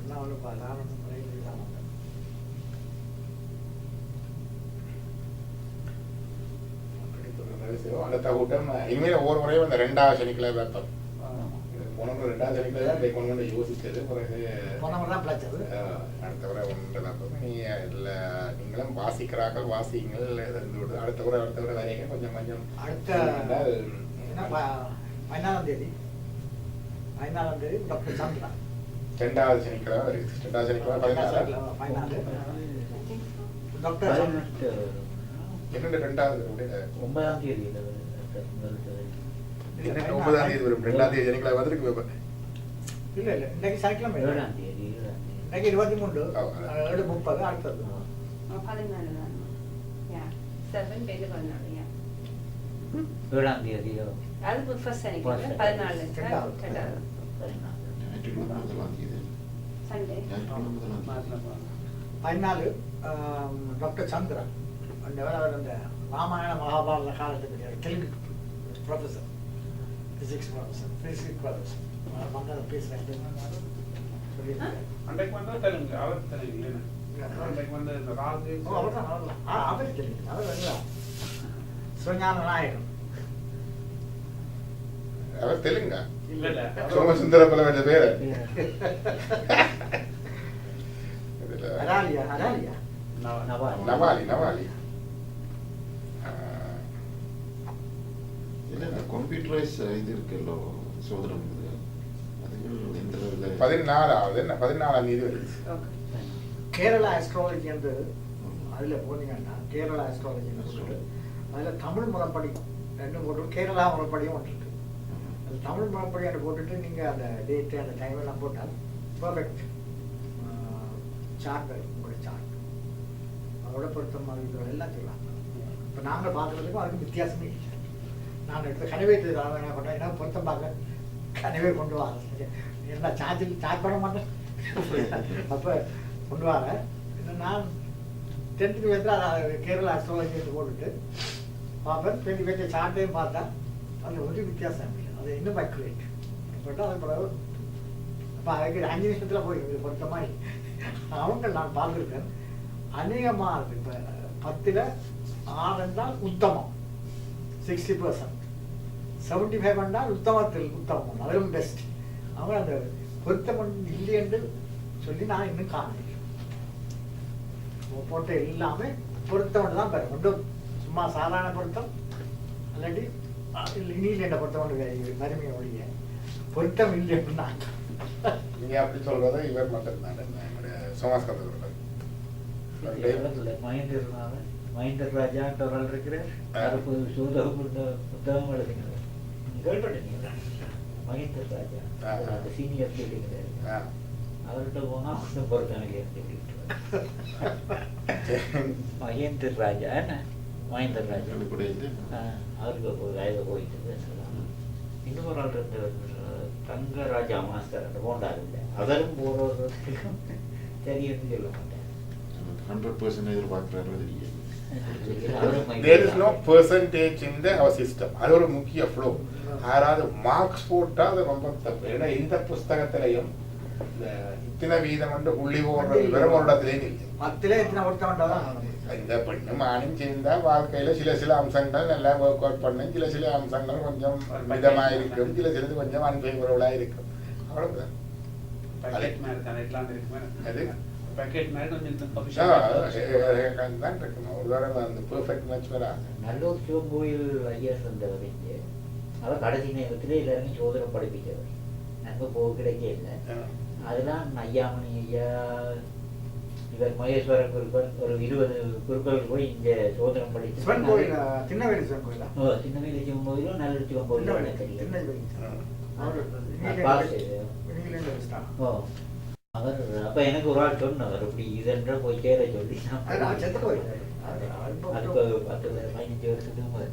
எல்லாம் ஒன்று நான் ஒன்று முறையில் தான் பார்ப்பேன். அடுத்த கூட்டம் இனிமேல் ஒவ்வொரு முறையும் அந்த 2ஆவது சனிக்கிழமை பார்த்தோம். போன 2ஆவது சனிக்கிழமை தான் போய் கொண்டு யோசிச்சது. பிறகு அடுத்த முறை 1 இல்லை நீங்களும் வாசிக்கிறார்கள் வாசிங்கள். அடுத்த முறை வரைக்கும் கொஞ்சம் அடுத்த பதினாலாம் தேதி டாக்டர் சந்திரா. ரெண்டாவது சனிக்கிழமை வருது. ரெண்டாவது சனிக்கிழமை 14. 14 டாக்டர் என்னென்ன ரெண்டாவது அப்படின்னா 9ஆம் தேதி இல்லை என்ன 9ஆம் தேதி வரும். 2ஆம் தேதி சனிக்கிழமை வந்திருக்கு. இல்லை இன்னைக்கு சனிக்கிழமை 7ஆம் தேதி இன்னைக்கு 23 7:30 அடுத்தது 14 தான். Yeah, 7 பேரு 14. Yeah. 7ஆம் தேதியோ அது ஃபர்ஸ்ட் சனிக்கிழமை 14 ரெண்டாவது சண்டே. 14 டாக்டர் சந்திரா அவர் அந்த ராமாயண மகாபாரத காலத்துக்கு தெலுங்கு ப்ரொஃபஸர், ஃபிசிக்ஸ் ப்ரொஃபஸர் மங்களம் பேசுகிறேன் சொல்லியிருக்கேன். அன்றைக்கு வந்து தெலுங்கு அவர் தெலுங்கு அன்றைக்கு வந்து இந்த ராஜு அவர் தெலுங்கு அவர் எல்லாம் சிவஞான நாயகம். அவர் தெலுங்கா? இல்ல இல்ல சோமசுந்தர பலவற்ற பேரு அராலியா நவாலி. ಕಂಪ್ಯೂಟರೈಸ್ ಇದು ಇರ್ಕಲ್ಲೋ ಸೋದರ 14ஆம் தேதி வருது. கேரளா அஸ்ட்ராலஜி என்று அதில் போனீங்கன்னா கேரளா அஸ்ட்ராலஜி அதில் தமிழ் முறைப்படி ரெண்டும் போட்டு கேரளா முறைப்படியும் ஒன்று இருக்கு. அது தமிழ் முறைப்படி அதை போட்டுட்டு நீங்கள் அந்த டேட்டு அந்த டைம் எல்லாம் போட்டால் பர்ஃபெக்ட் சார்ட் வரும். உங்களோட சார்ட் அதோட பொருத்தமாக இருக்கிற எல்லாம் சொல்லலாம். இப்போ நாங்கள் பார்க்குறதுக்கும் அதுக்கு வித்தியாசமே இல்லை. நான் எடுத்த கனவேற்று என்ன பண்ணேன், ஏன்னா பொருத்தம் பார்க்க கனவே கொண்டு வாங்க என்ன சார்ஜ் பண்ண மாட்டேன். அப்போ கொண்டு வாங்க. நான் 10th கேரளா அஸ்ட்ராலஜி போட்டுட்டு பார்ப்பேன். 20 சார்ட்டையும் பார்த்தா அதில் ஒரு வித்தியாசம் இல்லை. அது இன்னும் அக்யூரேட் போட்டால் அது பிறகு அப்போ அதுக்கு 5 நிமிஷத்தில் போய் பொருத்தமாக அவங்க நான் பார்த்துருக்கேன். அநேகமாக இருக்கு. இப்போ 10ல் 6 என்றால் உத்தமம் 60%, 75 என்றால் உத்தமம் அதிலும் பெஸ்ட். அவங்க அந்த பொருத்தம் இல்லை என்று சொல்லி நான் இன்னும் காணல. போட்ட எல்லாமே பொருத்தம் தான் பெறும். ஒன்றும் சும்மா சாதாரண பொருத்தம் இல்லாட்டி நீண்ட பொருத்தம் ஒன்று வறுமையை ஒழிய பொருத்தம் இல்லை அப்படின்னா நீங்க அப்படி சொல்றது இவர் மட்டும்தான் என்னுடைய சோமாஸ்கந்தர் மகேந்தர் ராஜான்ற ஒரு ஆள் இருக்கிறார். கருப்பு சூதகம் புத்தகம் எழுதுகிறார். கேள்விப்பட்டீங்களா? மகேந்தர் ராஜா அந்த சீனியர் கேட்டுக்கிறார். அவர்கிட்ட போனா ஒன்றும் பொருத்தம் இல்லையா? மகேந்தர் ராஜா என்ன மகேந்தர் ராஜா அவருக்கு வயது போயிட்டு பேசலாம். இன்னும் ஒரு ஆள் இருந்தவர் தங்கராஜா மாஸ்டர் அந்த போண்டார் இல்லை. அவரும் போறவர்களுக்கும் சரியன்னு சொல்ல மாட்டேன். 100% எதிர்பார்க்கிறாரு. There is no percentage in the our system. அது ஒரு முக்கிய ஃப்ளோ. யாராவது மார்க்ஸ் போட்டா அது ரொம்ப தப்பு. ஏன்னா இந்த புஸ்தகத்திலையும் இத்தனை வீதம் வந்து உள்ளி போடுறது வெறும் ஒரு இடத்துலையும் இல்லை. 10ல் இத்தனை பொருத்தம் இந்த பெண்ணும் ஆணும் சேர்ந்தா வாழ்க்கையில சில அம்சங்கள் நல்லா ஒர்க் அவுட் பண்ணும். சில அம்சங்கள் கொஞ்சம் மிதமா இருக்கும். சிலது கொஞ்சம் அன்பேவரபிளா இருக்கும். அவ்வளவுதான். பேக்கெட் மாதிரி தானே எல்லாம் இருக்குமே. அது பேக்கெட் மாதிரி கொஞ்சம் தான் இருக்கணும். ஒரு தடவை அந்த பெர்ஃபெக்ட் மேட்ச் வராது. நல்லூர் சிவங்கோயில் ஐயா இருந்தவர் இங்கே. அவர் கடைசி நேரத்தில் எல்லாருமே சோதனை படிப்பிச்சவர். அங்கே போக கிடைக்க இல்லை. அதெல்லாம் ஐயாமணி ஐயா இவர் மகேஸ்வரன் குருக்கள் ஒரு 20 குருக்கள் போய் இங்கே சோதனம் படிச்சு சின்னவேலி சிவன் கோயிலா? சின்னவேலி சிவன் கோயிலும் நல்லூர் சிவன் கோயிலும் தெரியும். அவர் அப்ப எனக்கு ஒரு ஆள் சொன்னவர் இப்படி இதென்ற போய் சேர சொல்லி அதுக்கு 10-15 வருஷத்துக்கு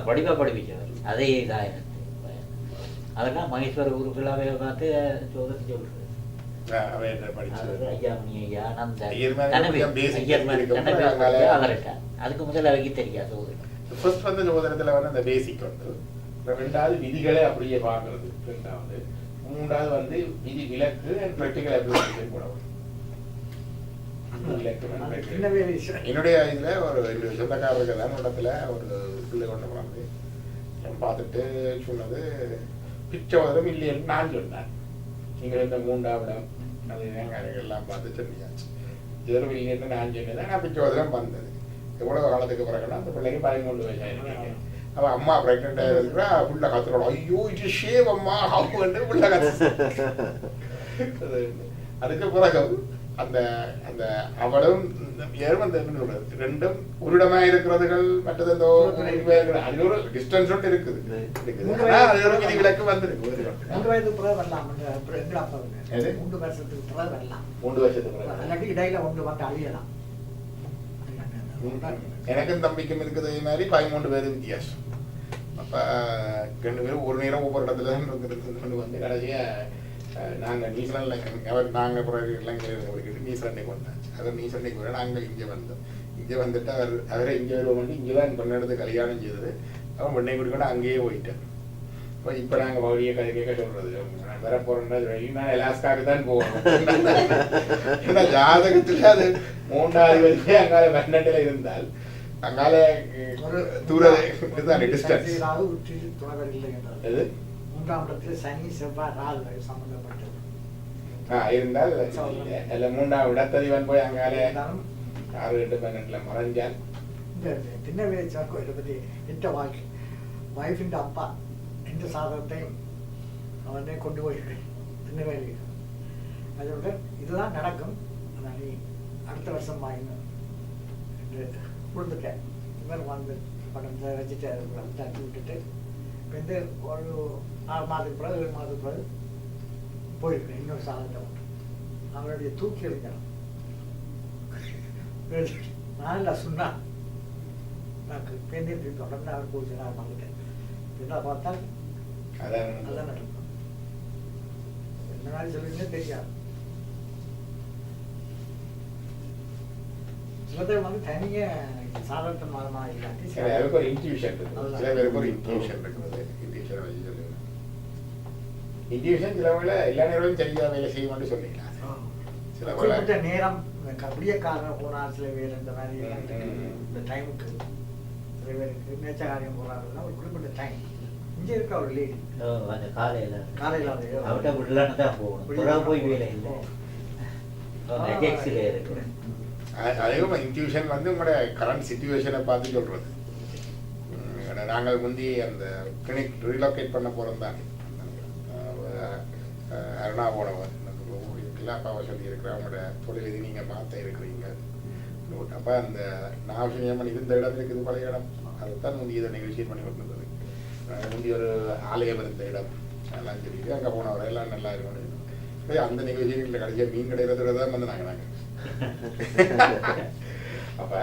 படிப்பா படிப்பிச்சவர். அதே இதான் எனக்கு அதெல்லாம் மகேஸ்வர குருக்களாவே பார்த்து சோதனை சொல்றது. அதுக்கு முதல்ல அவைக்கு தெரியாது. ஃபர்ஸ்ட் வந்து சோதனத்துல வந்து அந்த பேசிக் வந்து, ரெண்டாவது விதிகளை அப்படியே பார்க்கறது, ரெண்டாவது மூன்றாவது வந்து விதி விலக்கு அண்ட் பிராக்டிகல் அப்ளிகேஷன் போடவும். என்னுடைய இதுல ஒரு சொந்தக்காரருக்கு தான் இடத்துல ஒரு பிள்ளை கொண்டு போனாங்க. பார்த்துட்டு சொன்னது பிச்சோதரம் இல்லைன்னு நான் சொன்னேன். நீங்கள் இந்த 3ஆம் இடம் அது எல்லாம் பார்த்து சொல்லியாச்சு. இதரும் இல்லைன்னு நான் சொன்னேன். நான் பிச்சோதரம் வந்தது எவ்வளவு காலத்துக்கு பிறகுனா அந்த பிள்ளைக்கு 13 வயசாயிருக்கேன். அவள் அம்மா ப்ரெக்னெண்ட்டாக இருக்கிறா, புள்ள கத்துறோம், ஐயோ இது ஷேவ் அம்மா அப்படின்னு புள்ள கத்து. அதுக்கு பிறகு அந்த அந்த அவளும் அந்த ரெண்டும் ஒரு இடமா இருக்கிறதுகள் மற்றது அந்த அது ஒரு டிஸ்டன்ஸ் ஒன்று இருக்குது. அது ஒரு விதி விலக்கு வந்துருக்கு. 3 வயதுக்கு பிறகு வரலாம். 3 வருஷத்துக்கு பிறகு வரலாம். 3 வருஷத்துக்கு பிறகு இல்லாட்டி இடையில ஒன்று வந்து அழியலாம். எனக்கும் தம்பிக்கும் இருக்குது மாதிரி 13 பேர் வித்தியாசம். அப்போ 2 பேரும் ஒரு நேரம் ஒவ்வொரு இடத்துல கொண்டு வந்து கடைசியாக நாங்கள் நியூசிலாண்டில் நாங்கள் அப்புறம் இலங்கையில் நியூசிலாண்டுக்கு வந்தாச்சு. அவர் நியூசிலாண்டுக்கு வர நாங்கள் இங்கே வந்தோம். இங்கே வந்துட்டு அவரை இங்கே வருவோம் வந்து இங்கே தான் பொண்ணு எடுத்து கல்யாணம் செய்தது. அவன் பொண்ணை குடிக்கொண்டு அங்கேயே போயிட்டேன். இப்போ நாங்கள் வழியை கதை கேட்க சொல்கிறது, நான் வர போகிறேன்னா நான் எலாஸ்காவுக்கு தான் போகணும். ஏன்னா ஜாதகத்தில் அது 3வது வயசே அங்கால பன்னெண்டில் இருந்தால் அங்கால தூர டிஸ்டன்ஸ். எது 3ஆம் இடத்துல சனி செவ்வாய் ராகு சம்பந்தப்பட்டது இருந்தால் இல்லை 3ஆம் இடத்ததிவன் போய் அங்காலே 6, 8, 12 மறைஞ்சால் இந்த திண்ணவேலி கோயிலை பற்றி எந்த வைஃபின் அப்பா எந்த சாதகத்தையும் அவனே கொண்டு போயிருக்கேன் திண்ணவேலி. அதோட இதுதான் நடக்கும், நீ அடுத்த வருஷம் வாங்கினேன் என்று கொடுத்துட்டேன். இவர் வந்து படம் வச்சுட்டு தட்டி விட்டுட்டு இப்போ இந்த ஒரு 6 மாதத்துக்கு பிறகு 7 மாதத்துக்கு பிறகு போயிருக்கேன். இன்னொரு சாதத்தை உண்டு அவருடைய தூக்கி எடுக்கணும். நான் இல்லை சொன்னா எனக்கு பேருந்து தொடர்ந்து அவர் போச்சு. நான் வந்துட்டேன். என்ன பார்த்தா அதான் நடக்கும். என்ன நாள் சொல்லுங்க தெரியாது. சில பேர் வந்து தனியே சாதாரணமாக இல்லாட்டி எனக்கு ஒரு இன்ட்யூஷன் இருக்குது. சில பேருக்கு ஒரு இன்ட்யூஷன் இருக்குது. இன்ட்யூஷன் சில வேலை எல்லா நேரமும் சரியாக வேலை செய்யணும்னு சொல்லிக்கலாம். சில குறிப்பிட்ட நேரம் அப்படியே காரணம் போனால் சில பேர் இந்த மாதிரி இந்த டைமுக்கு சில பேருக்கு நேச்ச காரியம் போகிறாருன்னா ஒரு குறிப்பிட்ட டைம். இங்கே இருக்க ஒரு லேடி அந்த காலையில் அவட்ட விடலான்னு தான் போகணும். போய் வேலை இல்லை இருக்கு. அதே இன்ட்யூஷன் வந்து உங்களோட கரண்ட் சிச்சுவேஷனை பார்த்து சொல்கிறது. நாங்கள் முந்தி அந்த கிளினிக் ரீலோகேட் பண்ண போகிறோம் தான் அருணாவோடவர் அப்பாவை சொல்லி இருக்கிற அவங்களோட தொழில் இது நீங்கள் மாற்ற இருக்கிறீங்க. அப்போ அந்த நாவசியமன் இருந்த இடம் இருக்குது, பழைய இடம். அதைத்தான் முந்தி இதை நெகோசியேட் பண்ணி கொண்டிருந்தது. முந்தி ஒரு ஆலயம் இருந்த இடம் எல்லாம் சொல்லிட்டு அங்கே போனவரை எல்லாம் நல்லா இருக்கணும். அந்த நெகோசியேஷனில் கடைசியாக மீன் கிடைக்கிறதுல தான் வந்து நாங்கள் அப்போ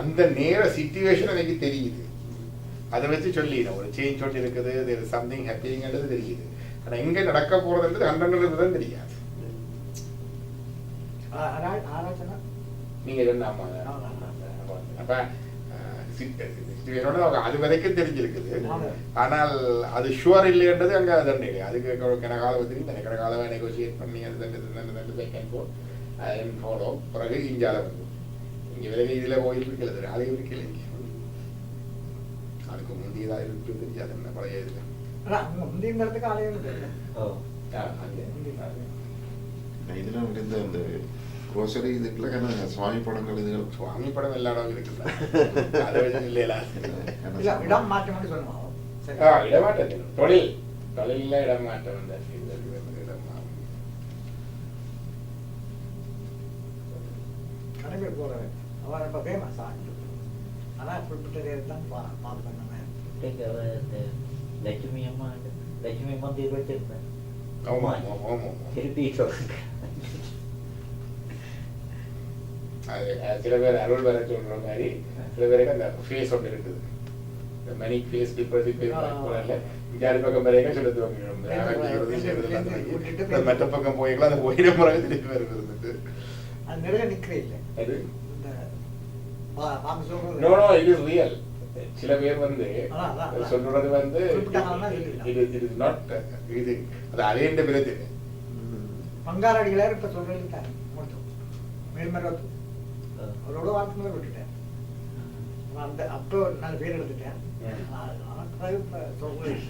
அந்த நேர சிச்சுவேஷன் எனக்கு தெரியுது. அதை வச்சு சொல்லிடணும் ஒரு சேஞ்ச் ஒன்று இருக்குது, சம்திங் ஹாப்பிங்கிறது தெரியுது. ஆனால் எங்கே நடக்க போகிறதுன்றது 100% தான் தெரியாது. நீங்கள் சொன்ன அப்போ அது வரைக்கும் தெரிஞ்சிருக்குது. ஆனால் அது ஷுவர் இல்லைன்றது அங்கே அதன் இல்லை. அதுக்கு கனகாலம் வந்து தனி காலம் நெகோசியேட் பண்ணி அது செகண்ட் போல் அதன் ஃபாலோ பிறகு இஞ்சால வந்து இங்கே விலகி இதில் கோயில் இருக்கிறது ஆலயம் இருக்கல. அதுக்கு முந்தியதாக இருக்கு தெரியாது என்ன பழைய இருக்கு முந்தியங்கிறதுக்கு ஆலயம் இதெல்லாம் இருந்த அந்த க்ரோசரி இதுக்குள்ள சுவாமி படங்கள் இதுகள் சுவாமி படம் எல்லா இடம் இருக்குல்ல. அதை வச்சு இல்லையா இடம் மாற்றம் சொல்லுவோம். இடமாற்றம் தொழிலில் இடமாற்றம் வந்தாச்சு. கடைபிடி போகிறவன் அவன் ரொம்ப ஃபேமஸ் ஆகிட்டு. ஆனால் குறிப்பிட்ட நேரம் தான் பார்ப்பேன். லட்சுமி அம்மா தீர் வச்சிருப்பேன். திருப்பி சில பேர் அருள் வர சொல்ற மாதிரி சில பேருக்கு அந்த ஃபேஸ் ஒன்று இருக்குது. மணி ஃபேஸ் டிப்ரெசிவ் இஞ்சாறு பக்கம் வரைக்கும் சொல்லுது மற்ற பக்கம் போய்க்கலாம். அந்த போயிட முறையாக திருப்பி வருது. அது நிறைய நிற்கிறேன் இல்லை. அது நோ இது ரியல். சில பேர் வந்து சொல்றது வந்து இது நாட் இது அது அலையண்ட பிறகு பங்காரடிகளார் இப்ப சொல்றது மேல்மரத்து அவரோட வார்த்தை மேல விட்டுட்டேன். அந்த அப்போ நான் பேர் எடுத்துட்டேன். சொல்றேன்